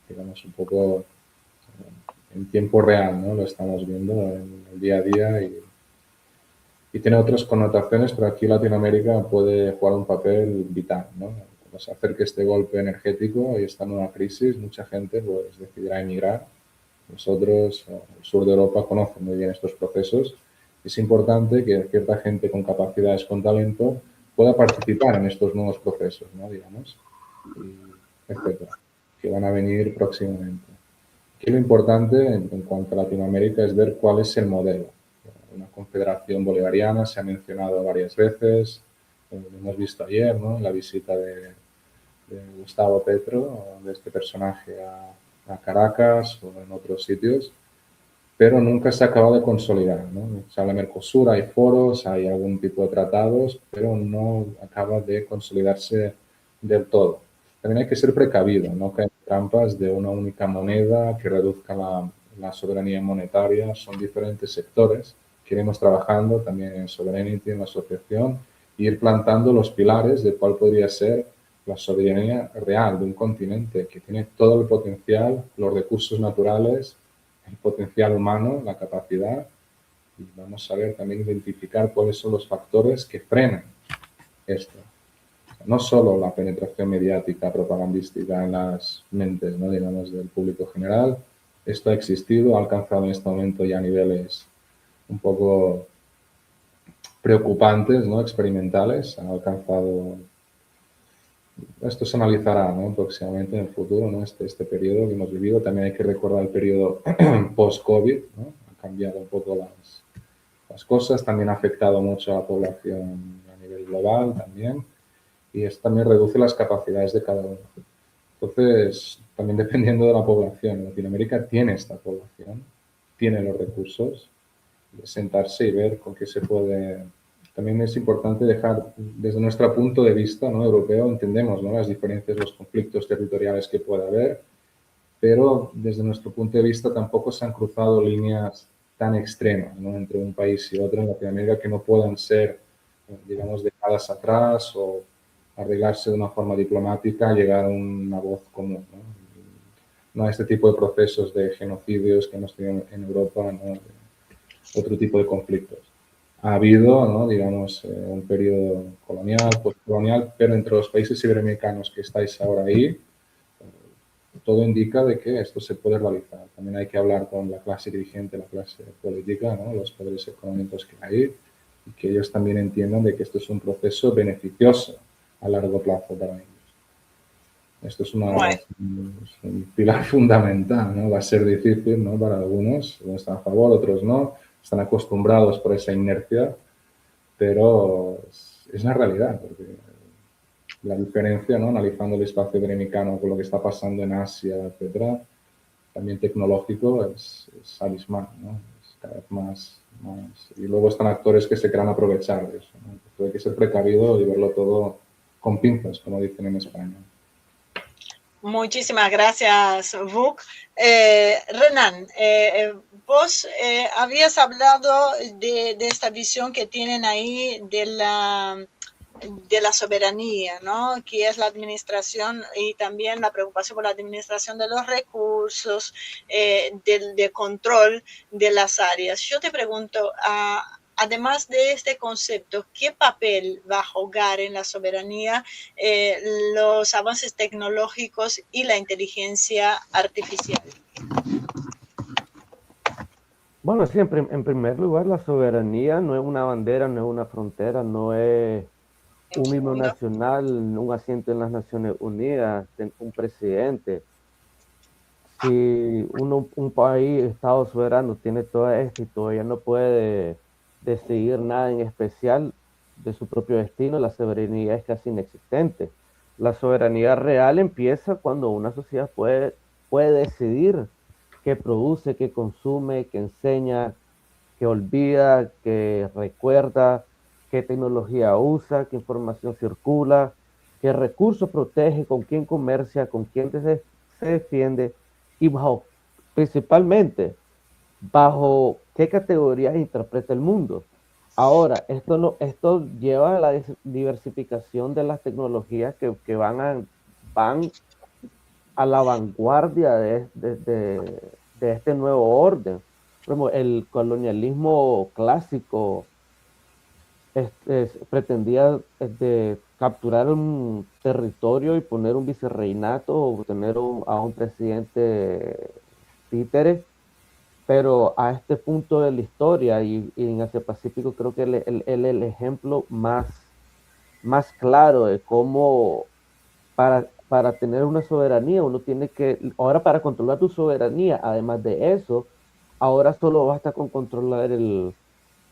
digamos, un poco en tiempo real, ¿no? Lo estamos viendo en el día a día y tiene otras connotaciones, pero aquí Latinoamérica puede jugar un papel vital, ¿no? Cuando se acerque este golpe energético y esta nueva crisis, mucha gente pues decidirá emigrar. Nosotros, el sur de Europa, conocen muy bien estos procesos. Es importante que cierta gente con capacidades, con talento, pueda participar en estos nuevos procesos, ¿no?, digamos, y etcétera, que van a venir próximamente. Aquí lo importante en cuanto a Latinoamérica es ver cuál es el modelo. Una confederación bolivariana se ha mencionado varias veces, lo hemos visto ayer, ¿no?, en la visita de Gustavo Petro, de este personaje a Caracas o en otros sitios, pero nunca se acaba de consolidar, ¿no? Se habla de Mercosur, hay foros, hay algún tipo de tratados, pero no acaba de consolidarse del todo. También hay que ser precavido, no caer en trampas de una única moneda que reduzca la soberanía monetaria. Son diferentes sectores que iremos trabajando también en Sovereignty, en la asociación, e ir plantando los pilares de cuál podría ser la soberanía real de un continente que tiene todo el potencial, los recursos naturales, el potencial humano, la capacidad, y vamos a ver también identificar cuáles son los factores que frenan esto. No solo la penetración mediática, propagandística en las mentes, ¿no?, digamos, del público general. Esto ha existido, ha alcanzado en este momento ya niveles un poco preocupantes, ¿no?, experimentales. Ha alcanzado... Esto se analizará, ¿no?, próximamente en el futuro, ¿no?, este periodo que hemos vivido. También hay que recordar el periodo post-COVID, ¿no? Ha cambiado un poco las cosas. También ha afectado mucho a la población a nivel global también. Y esto también reduce las capacidades de cada uno. Entonces, también dependiendo de la población, Latinoamérica tiene esta población, tiene los recursos, de sentarse y ver con qué se puede... También es importante dejar, desde nuestro punto de vista, ¿no?, europeo, entendemos, ¿no?, las diferencias, los conflictos territoriales que puede haber, pero desde nuestro punto de vista tampoco se han cruzado líneas tan extremas, ¿no?, entre un país y otro en Latinoamérica que no puedan ser, digamos, dejadas atrás o arreglarse de una forma diplomática, llegar a una voz común, ¿no? No a este tipo de procesos de genocidios que hemos tenido en Europa, ¿no?, otro tipo de conflictos. Ha habido, ¿no?, digamos, un periodo colonial, postcolonial, pero entre los países iberoamericanos que estáis ahora ahí, todo indica de que esto se puede realizar. También hay que hablar con la clase dirigente, la clase política, ¿no?, los poderes económicos que hay, y que ellos también entiendan de que esto es un proceso beneficioso a largo plazo para ellos. Esto es un pilar fundamental, ¿no? Va a ser difícil, ¿no?, para algunos, unos están a favor, otros no, están acostumbrados por esa inercia, pero es una realidad, porque la diferencia, ¿no?, analizando el espacio iberoamericano con lo que está pasando en Asia, etcétera, también tecnológico, es abismal, ¿no? Es cada vez más... Y luego están actores que se quieran aprovechar de eso, ¿no? Entonces hay que ser precavido y verlo todo con pinzas, como dicen en España. Muchísimas gracias, Vuk. Renan, vos habías hablado de esta visión que tienen ahí de la soberanía, ¿no?, que es la administración y también la preocupación por la administración de los recursos, de control de las áreas. Yo te pregunto, además de este concepto, ¿qué papel va a jugar en la soberanía los avances tecnológicos y la inteligencia artificial? Bueno, siempre, en primer lugar, la soberanía no es una bandera, no es una frontera, no es un himno nacional, un asiento en las Naciones Unidas, un presidente. Si un país, Estado soberano, tiene todo esto y todavía no puede decidir nada en especial de su propio destino, la soberanía es casi inexistente. La soberanía real empieza cuando una sociedad puede decidir qué produce, qué consume, qué enseña, qué olvida, qué recuerda, qué tecnología usa, qué información circula, qué recursos protege, con quién comercia, con quién se defiende y principalmente bajo qué categorías interpreta el mundo. Ahora, esto lleva a la diversificación de las tecnologías que van a la vanguardia de este nuevo orden. Como el colonialismo clásico pretendía capturar un territorio y poner un vicerreinato o tener a un presidente títere, pero a este punto de la historia y en Asia Pacífico creo que él es el ejemplo más claro de cómo para tener una soberanía uno tiene que, ahora para controlar tu soberanía, además de eso, ahora solo basta con controlar el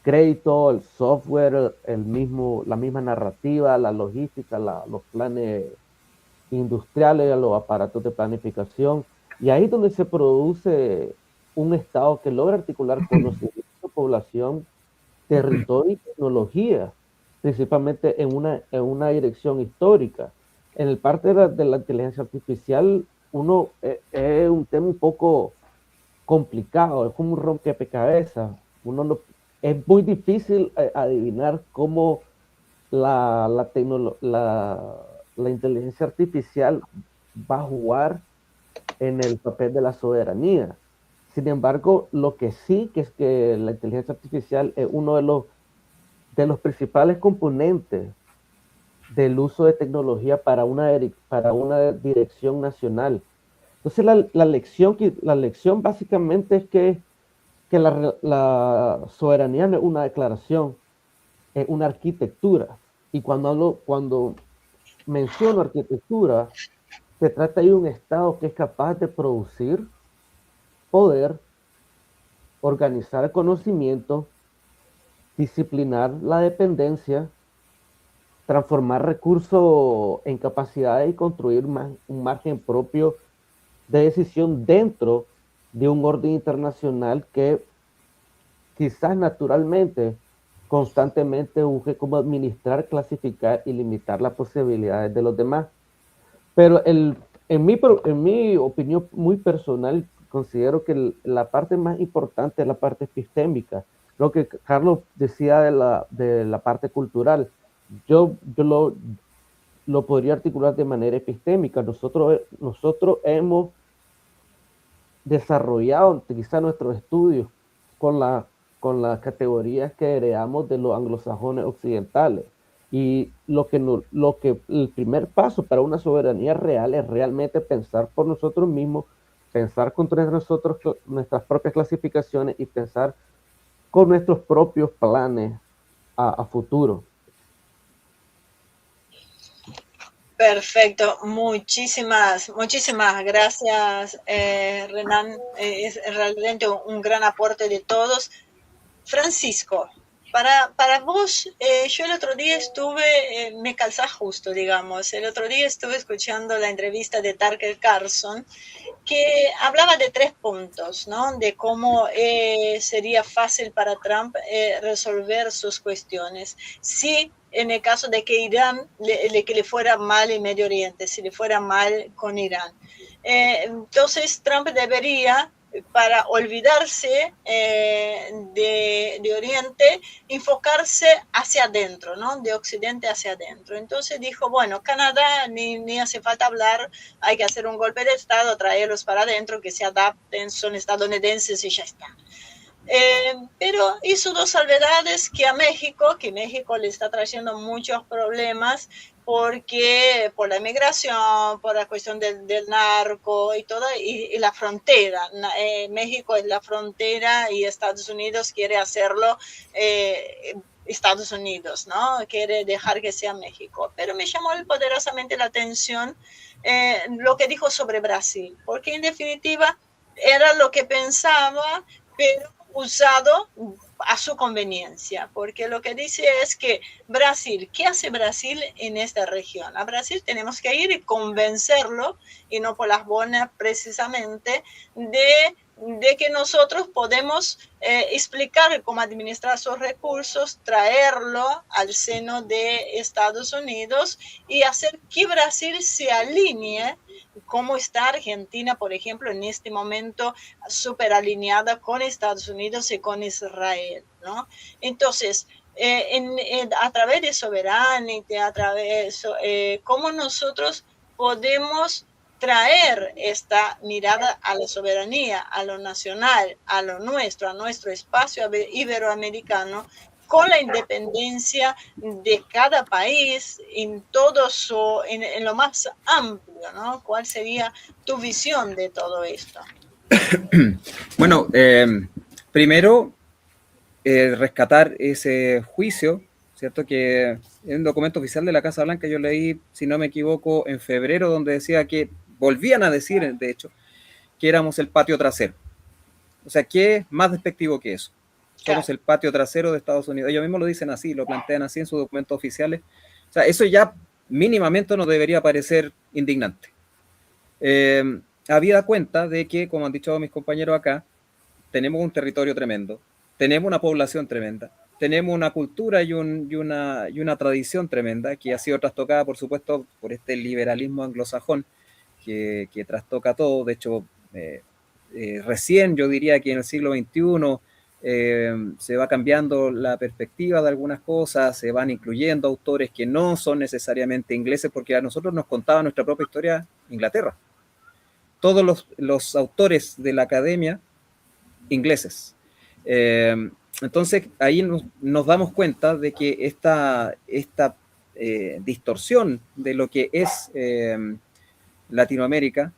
crédito, el software, la misma narrativa, la logística, los planes industriales, los aparatos de planificación. Y ahí es donde se produce un Estado que logra articular conocimiento, población, territorio y tecnología, principalmente en una dirección histórica. En el parte de la inteligencia artificial, es un tema un poco complicado, es como un rompecabezas. Es muy difícil adivinar cómo la la inteligencia artificial va a jugar en el papel de la soberanía. Sin embargo, lo que sí que es que la inteligencia artificial es uno de los principales componentes del uso de tecnología para una dirección nacional. Entonces la lección básicamente es que la soberanía no es una declaración, es una arquitectura. Y cuando menciono arquitectura, se trata de un Estado que es capaz de producir poder, organizar el conocimiento, disciplinar la dependencia, transformar recursos en capacidades y construir un margen propio de decisión dentro de un orden internacional que quizás naturalmente, constantemente busque cómo administrar, clasificar y limitar las posibilidades de los demás. Pero en mi opinión muy personal, considero que la parte más importante es la parte epistémica. Lo que Carlos decía de la parte cultural, yo lo podría articular de manera epistémica. Nosotros hemos desarrollado, utilizar nuestros estudios con las categorías que heredamos de los anglosajones occidentales. Y el primer paso para una soberanía real es realmente pensar por nosotros mismos, pensar contra nuestras propias clasificaciones y pensar con nuestros propios planes a futuro. Perfecto, muchísimas gracias, Renan. Es realmente un gran aporte de todos. Francisco, para vos, yo el otro día estuve, me calza justo, digamos, el otro día estuve escuchando la entrevista de Tucker Carlson, que hablaba de 3 puntos, ¿no? De cómo sería fácil para Trump resolver sus cuestiones. Si en el caso de que Irán que le fuera mal en Medio Oriente, si le fuera mal con Irán. Entonces Trump debería, para olvidarse de Oriente, enfocarse hacia adentro, ¿no? De Occidente hacia adentro. Entonces dijo, bueno, Canadá ni hace falta hablar, hay que hacer un golpe de Estado, traerlos para adentro, que se adapten, son estadounidenses y ya está. Pero hizo 2 salvedades, que México le está trayendo muchos problemas porque por la inmigración, por la cuestión del narco y todo, y la frontera. México es la frontera y Estados Unidos quiere hacerlo Estados Unidos, ¿no? Quiere dejar que sea México. Pero me llamó poderosamente la atención lo que dijo sobre Brasil, porque en definitiva era lo que pensaba, pero usado a su conveniencia, porque lo que dice es que Brasil, ¿qué hace Brasil en esta región? A Brasil tenemos que ir y convencerlo, y no por las buenas precisamente, de que nosotros podemos explicar cómo administrar sus recursos, traerlo al seno de Estados Unidos y hacer que Brasil se alinee, como está Argentina, por ejemplo, en este momento súper alineada con Estados Unidos y con Israel, ¿no? Entonces, a través de Sovereignty, cómo nosotros podemos traer esta mirada a la soberanía, a lo nacional, a lo nuestro, a nuestro espacio iberoamericano, con la independencia de cada país en lo más amplio, ¿no? ¿Cuál sería tu visión de todo esto? Bueno, primero, rescatar ese juicio, ¿cierto? Que en un documento oficial de la Casa Blanca yo leí, si no me equivoco, en febrero, donde decía que, volvían a decir, de hecho, que éramos el patio trasero. O sea, ¿qué más despectivo que eso? Somos el patio trasero de Estados Unidos. Ellos mismos lo dicen así, lo plantean así en sus documentos oficiales. O sea, eso ya mínimamente nos debería parecer indignante. Habida cuenta de que, como han dicho mis compañeros acá, tenemos un territorio tremendo, tenemos una población tremenda, tenemos una cultura y una tradición tremenda que ha sido trastocada, por supuesto, por este liberalismo anglosajón que trastoca todo. De hecho, recién yo diría que en el siglo XXI, se va cambiando la perspectiva de algunas cosas, se van incluyendo autores que no son necesariamente ingleses, porque a nosotros nos contaba nuestra propia historia Inglaterra. Todos los autores de la academia ingleses. Entonces ahí nos damos cuenta de que esta distorsión de lo que es Latinoamérica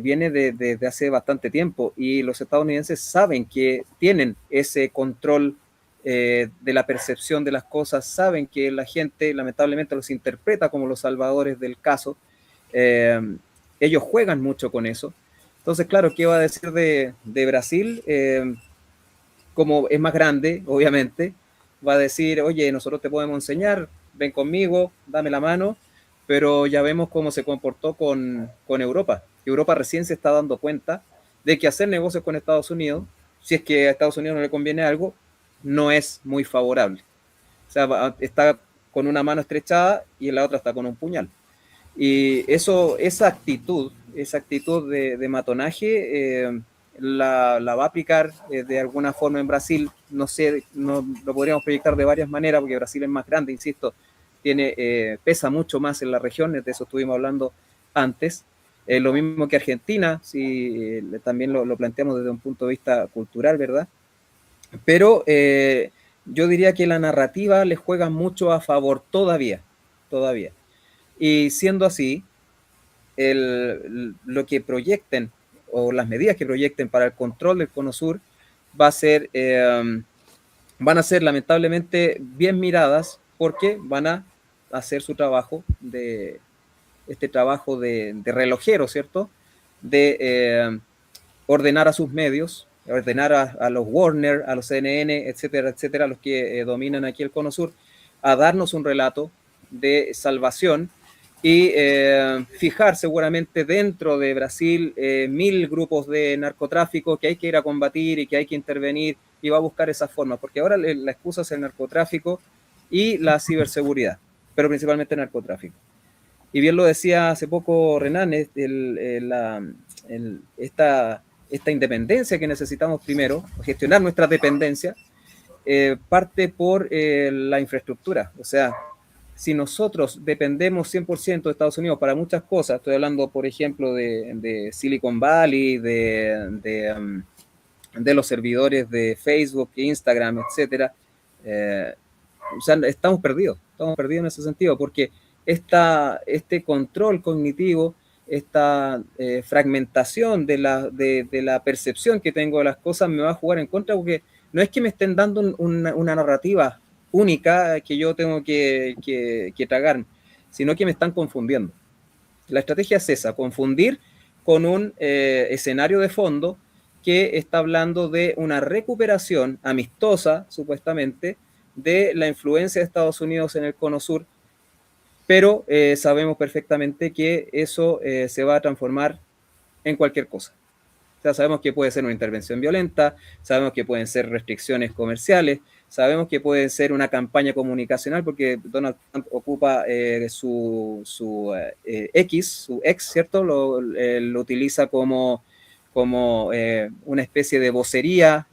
viene desde hace bastante tiempo, y los estadounidenses saben que tienen ese control de la percepción de las cosas, saben que la gente lamentablemente los interpreta como los salvadores del caso. Ellos juegan mucho con eso. Entonces, claro, ¿qué va a decir de Brasil? Como es más grande, obviamente, va a decir, oye, nosotros te podemos enseñar, ven conmigo, dame la mano, pero ya vemos cómo se comportó con Europa. Europa recién se está dando cuenta de que hacer negocios con Estados Unidos, si es que a Estados Unidos no le conviene algo, no es muy favorable. O sea, está con una mano estrechada y en la otra está con un puñal. Y esa actitud de matonaje la va a aplicar de alguna forma en Brasil. No sé, no lo podríamos proyectar de varias maneras, porque Brasil es más grande, insisto, pesa mucho más en la región, de eso estuvimos hablando antes. Lo mismo que Argentina, si también lo planteamos desde un punto de vista cultural, ¿verdad? Pero yo diría que la narrativa le juega mucho a favor todavía. Y siendo así, lo que proyecten o las medidas que proyecten para el control del Cono Sur van a ser lamentablemente bien miradas, porque van a hacer su trabajo de relojero, ¿cierto? De ordenar a sus medios, ordenar a los Warner, a los CNN, etcétera, etcétera, los que dominan aquí el Cono Sur, a darnos un relato de salvación y fijar seguramente dentro de Brasil 1000 grupos de narcotráfico que hay que ir a combatir y que hay que intervenir, y va a buscar esa forma, porque ahora la excusa es el narcotráfico y la ciberseguridad, pero principalmente el narcotráfico. Y bien lo decía hace poco Renan, esta independencia que necesitamos primero, gestionar nuestra dependencia, parte por la infraestructura. O sea, si nosotros dependemos 100% de Estados Unidos para muchas cosas, estoy hablando, por ejemplo, de Silicon Valley, de los servidores de Facebook, Instagram, etcétera, o sea, estamos perdidos en ese sentido, porque este control cognitivo, esta fragmentación de la percepción que tengo de las cosas me va a jugar en contra, porque no es que me estén dando una narrativa única que yo tengo que tragar, sino que me están confundiendo. La estrategia es esa, confundir con un escenario de fondo que está hablando de una recuperación amistosa, supuestamente, de la influencia de Estados Unidos en el Cono Sur, pero sabemos perfectamente que eso se va a transformar en cualquier cosa. O sea, sabemos que puede ser una intervención violenta, sabemos que pueden ser restricciones comerciales, sabemos que puede ser una campaña comunicacional, porque Donald Trump ocupa su ex, ¿cierto? Lo utiliza como una especie de vocería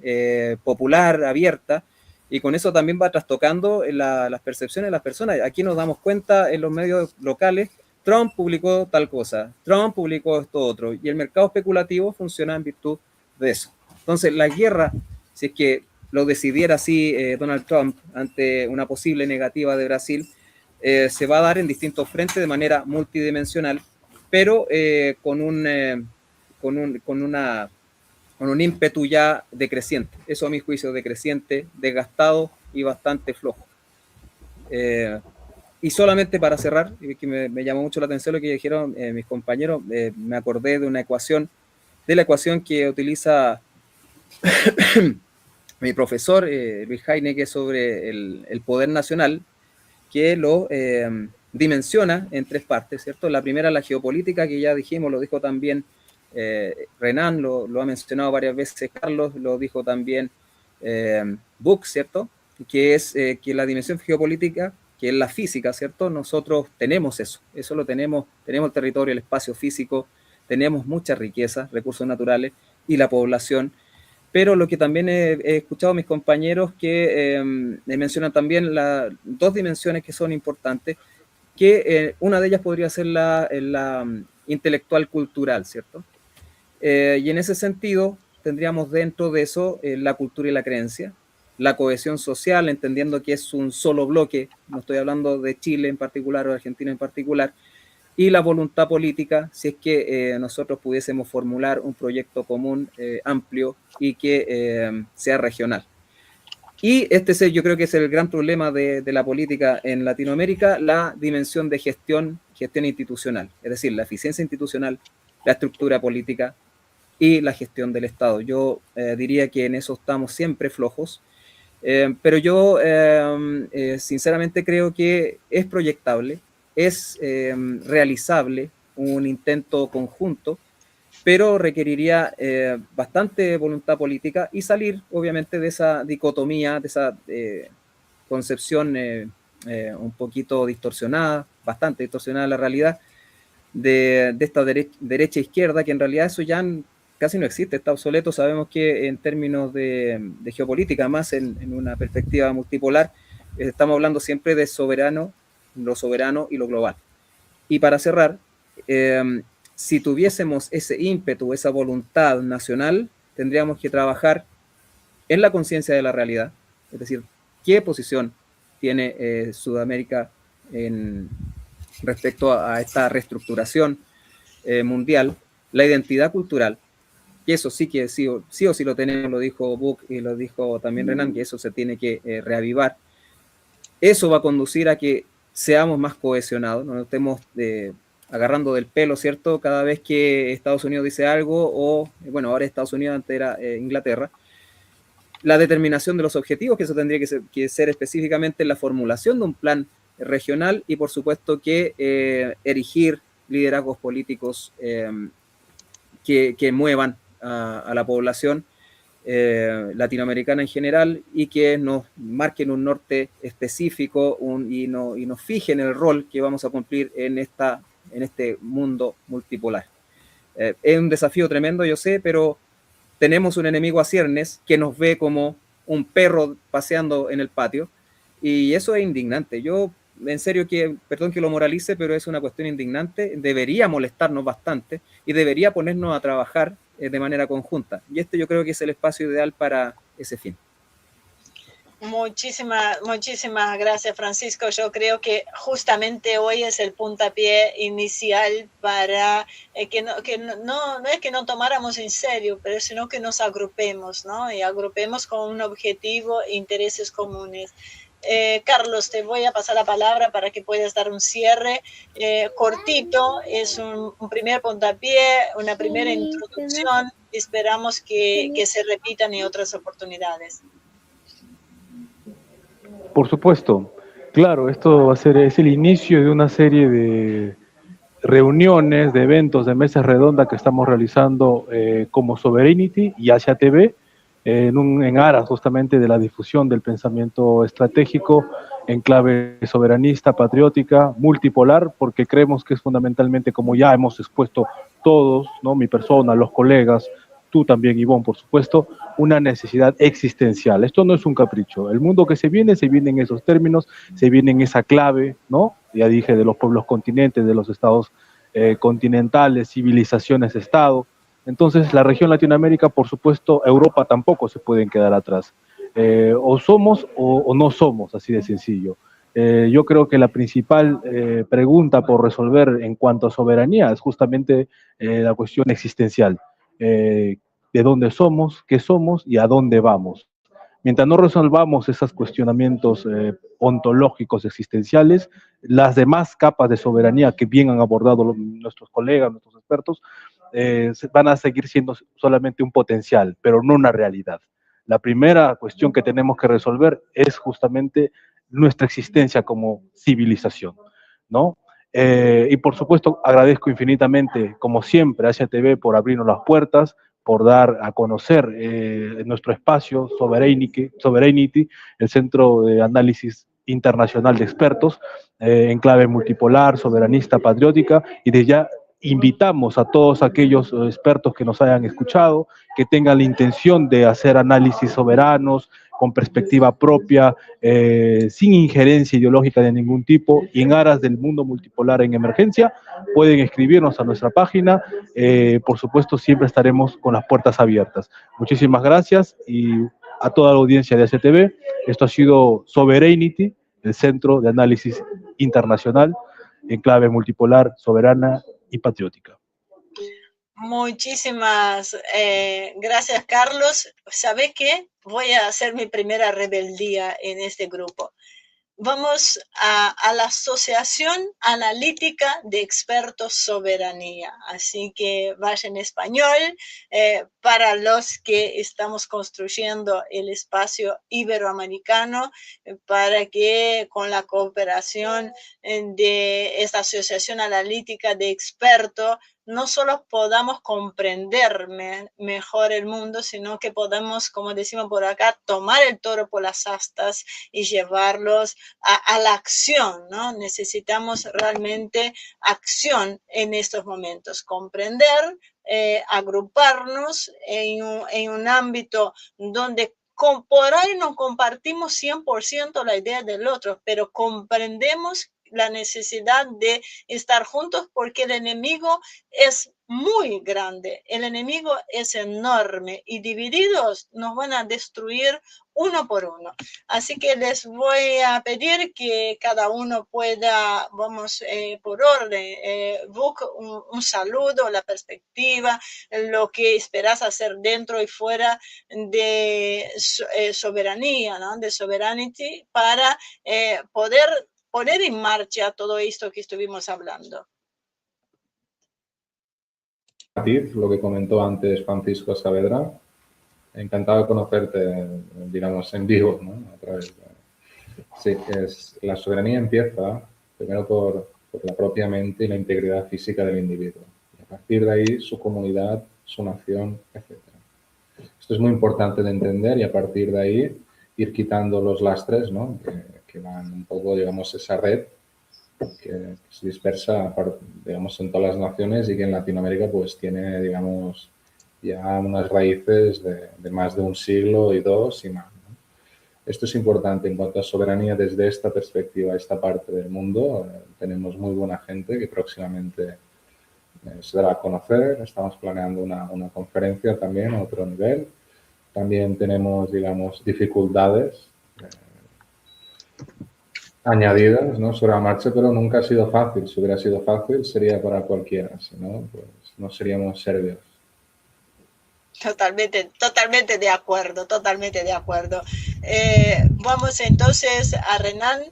popular, abierta, y con eso también va trastocando las percepciones de las personas. Aquí nos damos cuenta en los medios locales, Trump publicó tal cosa, Trump publicó esto otro, y el mercado especulativo funciona en virtud de eso. Entonces, la guerra, si es que lo decidiera así Donald Trump ante una posible negativa de Brasil, se va a dar en distintos frentes de manera multidimensional, pero con un ímpetu ya decreciente. Eso a mi juicio, decreciente, desgastado y bastante flojo. Y solamente para cerrar, que me llamó mucho la atención lo que dijeron mis compañeros, me acordé de la ecuación que utiliza mi profesor Luis Jaime, sobre el poder nacional, que lo dimensiona en 3 partes, ¿cierto? La primera, la geopolítica, que ya dijimos, lo dijo también Renan, lo ha mencionado varias veces Carlos, lo dijo también Book, ¿cierto? Que es que la dimensión geopolítica, que es la física, ¿cierto? Nosotros tenemos eso lo tenemos el territorio, el espacio físico, tenemos mucha riqueza, recursos naturales y la población, pero lo que también he escuchado a mis compañeros que mencionan también dos dimensiones que son importantes, que una de ellas podría ser la intelectual cultural, ¿cierto? Y en ese sentido tendríamos dentro de eso la cultura y la creencia, la cohesión social, entendiendo que es un solo bloque, no estoy hablando de Chile en particular o de Argentina en particular, y la voluntad política, si es que nosotros pudiésemos formular un proyecto común amplio y que sea regional. Y yo creo que es el gran problema de la política en Latinoamérica, la dimensión de gestión institucional, es decir, la eficiencia institucional, la estructura política y la gestión del Estado. Yo diría que en eso estamos siempre flojos, pero yo sinceramente creo que es proyectable, es realizable un intento conjunto, pero requeriría bastante voluntad política y salir, obviamente, de esa dicotomía, de esa concepción un poquito distorsionada, bastante distorsionada de la realidad, de esta derecha-izquierda, que en realidad eso ya casi no existe, está obsoleto. Sabemos que en términos de geopolítica, más en una perspectiva multipolar, estamos hablando siempre de lo soberano y lo global. Y para cerrar, si tuviésemos ese ímpetu, esa voluntad nacional, tendríamos que trabajar en la conciencia de la realidad, es decir, qué posición tiene Sudamérica respecto a esta reestructuración mundial, la identidad cultural, que eso sí que sí o sí lo tenemos, lo dijo Buck y lo dijo también Renan, que eso se tiene que reavivar. Eso va a conducir a que seamos más cohesionados, no nos estemos agarrando del pelo, ¿cierto? Cada vez que Estados Unidos dice algo, o bueno, ahora Estados Unidos, antes era Inglaterra. La determinación de los objetivos, que eso tendría que ser específicamente la formulación de un plan regional y por supuesto que erigir liderazgos políticos que muevan a la población latinoamericana en general y que nos marquen un norte específico y nos fijen el rol que vamos a cumplir en este mundo multipolar. Es un desafío tremendo, yo sé, pero tenemos un enemigo a ciernes que nos ve como un perro paseando en el patio y eso es indignante. Yo, en serio, perdón que lo moralice, pero es una cuestión indignante, debería molestarnos bastante y debería ponernos a trabajar de manera conjunta. Y yo creo que es el espacio ideal para ese fin. Muchísimas gracias, Francisco. Yo creo que justamente hoy es el puntapié inicial para que no es que no tomáramos en serio, pero sino que nos agrupemos, ¿no? Y agrupemos con un objetivo e intereses comunes. Carlos, te voy a pasar la palabra para que puedas dar un cierre cortito. Es un primer puntapié, una primera introducción. Esperamos que se repitan en otras oportunidades. Por supuesto, claro, esto es el inicio de una serie de reuniones, de eventos, de mesas redondas que estamos realizando como Sovereignty y Asia TV, en aras justamente de la difusión del pensamiento estratégico en clave soberanista, patriótica, multipolar, porque creemos que es fundamentalmente, como ya hemos expuesto todos, ¿no? Mi persona, los colegas, tú también, Ivonne, por supuesto, una necesidad existencial. Esto no es un capricho. El mundo que se viene en esos términos, se viene en esa clave, ¿no? Ya dije, de los pueblos continentes, de los estados continentales, civilizaciones, estado. Entonces, la región Latinoamérica, por supuesto, Europa tampoco se pueden quedar atrás. O somos o no somos, así de sencillo. Yo creo que la principal pregunta por resolver en cuanto a soberanía es justamente la cuestión existencial. De dónde somos, qué somos y a dónde vamos. Mientras no resolvamos esos cuestionamientos ontológicos existenciales, las demás capas de soberanía que bien han abordado nuestros colegas, nuestros expertos, van a seguir siendo solamente un potencial, pero no una realidad. La primera cuestión que tenemos que resolver es justamente nuestra existencia como civilización, ¿no? Y por supuesto agradezco infinitamente, como siempre, a Asia TV por abrirnos las puertas, por dar a conocer nuestro espacio Sovereignty, el Centro de Análisis Internacional de Expertos, en clave multipolar, soberanista, patriótica, y de ya invitamos a todos aquellos expertos que nos hayan escuchado, que tengan la intención de hacer análisis soberanos, con perspectiva propia, sin injerencia ideológica de ningún tipo y en aras del mundo multipolar en emergencia, pueden escribirnos a nuestra página. Por supuesto, siempre estaremos con las puertas abiertas. Muchísimas gracias y a toda la audiencia de ACTV. Esto ha sido Sovereignty, el Centro de Análisis Internacional en clave multipolar, soberana y patriótica. Muchísimas gracias, Carlos. ¿Sabe qué? Voy a hacer mi primera rebeldía en este grupo. Vamos a la Asociación Analítica de Expertos Soberanía. Así que vaya en español para los que estamos construyendo el espacio iberoamericano, para que con la cooperación de esta Asociación Analítica de Expertos no solo podamos comprender mejor el mundo, sino que podamos, como decimos por acá, tomar el toro por las astas y llevarlos a la acción, ¿no? Necesitamos realmente acción en estos momentos, comprender, agruparnos en un ámbito donde por ahí no compartimos 100% la idea del otro, pero comprendemos la necesidad de estar juntos porque el enemigo es muy grande, el enemigo es enorme y divididos nos van a destruir uno por uno. Así que les voy a pedir que cada uno pueda, vamos por orden, busque un saludo, la perspectiva, lo que esperas hacer dentro y fuera de soberanía, ¿no? De sovereignty, para poder poner en marcha todo esto que estuvimos hablando. Lo que comentó antes Francisco Saavedra, encantado de conocerte, digamos, en vivo, ¿no? A través de... Sí, la soberanía empieza primero por la propia mente y la integridad física del individuo. Y a partir de ahí, su comunidad, su nación, etc. Esto es muy importante de entender y a partir de ahí ir quitando los lastres, ¿no? que van un poco, digamos, esa red que se dispersa, digamos, en todas las naciones y que en Latinoamérica pues tiene, digamos, ya unas raíces de más de un siglo y dos y más, ¿no? Esto es importante en cuanto a soberanía desde esta perspectiva, esta parte del mundo. Tenemos muy buena gente que próximamente se dará a conocer. Estamos planeando una conferencia también a otro nivel. También tenemos, digamos, dificultades añadidas, ¿no? Sobre la marcha, pero nunca ha sido fácil. Si hubiera sido fácil, sería para cualquiera. Si no, pues no seríamos serbios. Totalmente de acuerdo, totalmente de acuerdo. Vamos entonces a Renan.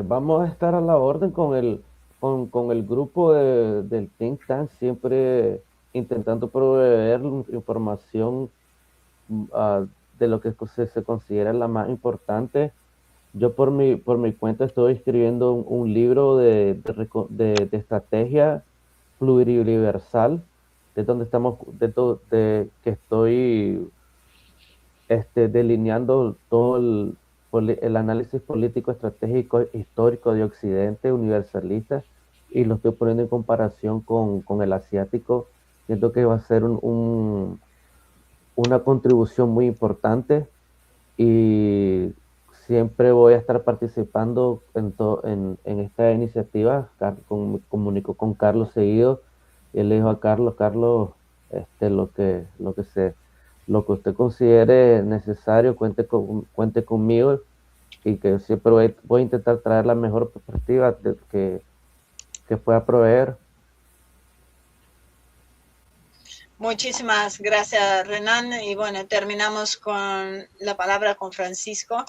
Vamos a estar a la orden con el grupo del Think Tank, siempre intentando proveer información de lo que se considera la más importante. Yo por mi cuenta estoy escribiendo un libro de estrategia pluriversal, que estoy delineando todo el análisis político, estratégico, histórico de Occidente, universalista, y lo estoy poniendo en comparación con el asiático. Siento que va a ser una contribución muy importante y siempre voy a estar participando en esta iniciativa. Comunico con Carlos seguido y le dijo a Carlos, lo que usted considere necesario, cuente conmigo, y que siempre voy a intentar traer la mejor perspectiva que pueda proveer. Muchísimas gracias, Renan. Y bueno, terminamos con la palabra con Francisco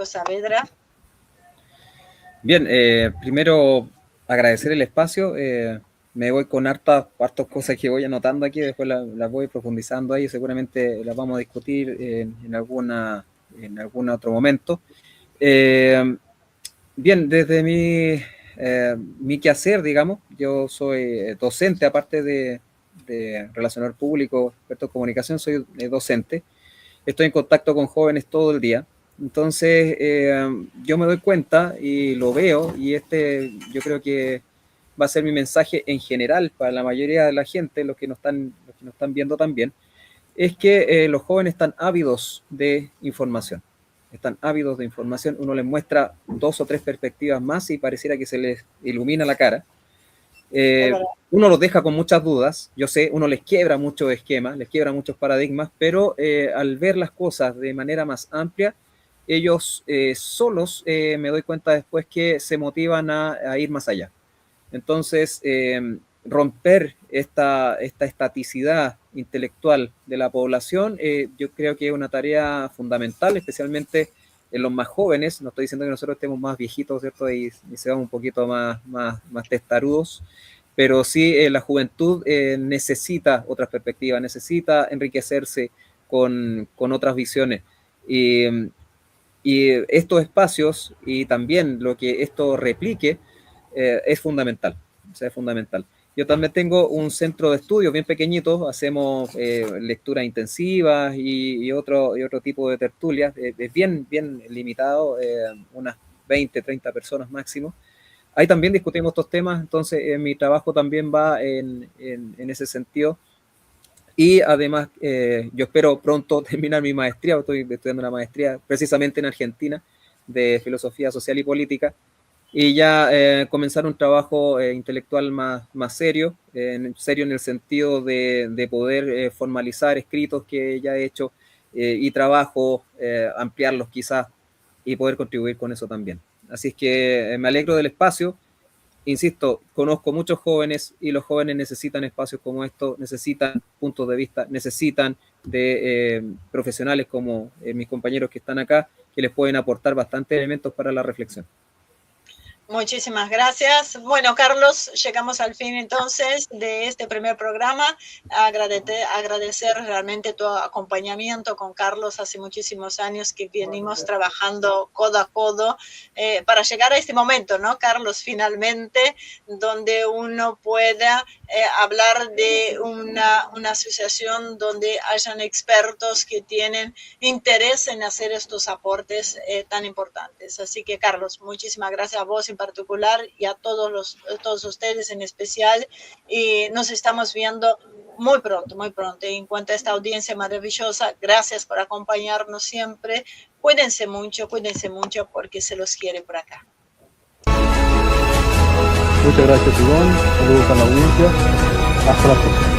Saavedra. Bien, primero agradecer el espacio. Me voy con hartas cosas que voy anotando aquí, después las voy profundizando ahí, seguramente las vamos a discutir en algún otro momento. Bien, desde mi quehacer, digamos, yo soy docente, aparte de relacionador público, experto en comunicación, soy docente. Estoy en contacto con jóvenes todo el día, Entonces, yo me doy cuenta y lo veo, y yo creo que va a ser mi mensaje en general para la mayoría de la gente, los que nos están viendo también, es que los jóvenes están ávidos de información. Están ávidos de información. Uno les muestra 2 o 3 perspectivas más y pareciera que se les ilumina la cara. Uno los deja con muchas dudas, yo sé, uno les quiebra muchos esquemas, les quiebra muchos paradigmas, pero al ver las cosas de manera más amplia, ellos solos me doy cuenta después que se motivan a ir más allá. Entonces, romper esta estaticidad intelectual de la población, yo creo que es una tarea fundamental, especialmente en los más jóvenes. No estoy diciendo que nosotros estemos más viejitos, ¿cierto? Y seamos un poquito más testarudos, pero sí la juventud necesita otras perspectivas, necesita enriquecerse con otras visiones. Y estos espacios y también lo que esto replique es fundamental. O sea, es fundamental. Yo también tengo un centro de estudios bien pequeñito, hacemos lecturas intensivas y otro tipo de tertulias, es bien limitado, unas 20, 30 personas máximo. Ahí también discutimos estos temas, entonces mi trabajo también va en ese sentido. Y además, yo espero pronto terminar mi maestría, estoy estudiando una maestría precisamente en Argentina de filosofía social y política, y ya comenzar un trabajo intelectual más serio, serio en el sentido de poder formalizar escritos que ya he hecho y trabajo, ampliarlos quizás y poder contribuir con eso también. Así es que me alegro del espacio. Insisto, conozco muchos jóvenes y los jóvenes necesitan espacios como estos, necesitan puntos de vista, necesitan de profesionales como mis compañeros que están acá, que les pueden aportar bastantes elementos para la reflexión. Muchísimas gracias. Bueno, Carlos, llegamos al fin entonces de este primer programa. Agradecer realmente tu acompañamiento con Carlos. Hace muchísimos años que venimos trabajando codo a codo para llegar a este momento, ¿no, Carlos? Finalmente, donde uno pueda hablar de una asociación donde hayan expertos que tienen interés en hacer estos aportes tan importantes. Así que, Carlos, muchísimas gracias a vos en particular y a todos ustedes en especial. Y nos estamos viendo muy pronto. Y en cuanto a esta audiencia maravillosa, gracias por acompañarnos siempre. Cuídense mucho porque se los quiere por acá. Muchas gracias, Ivonne. Saludos a la audiencia. Hasta la próxima.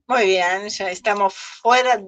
Muy bien, ya estamos fuera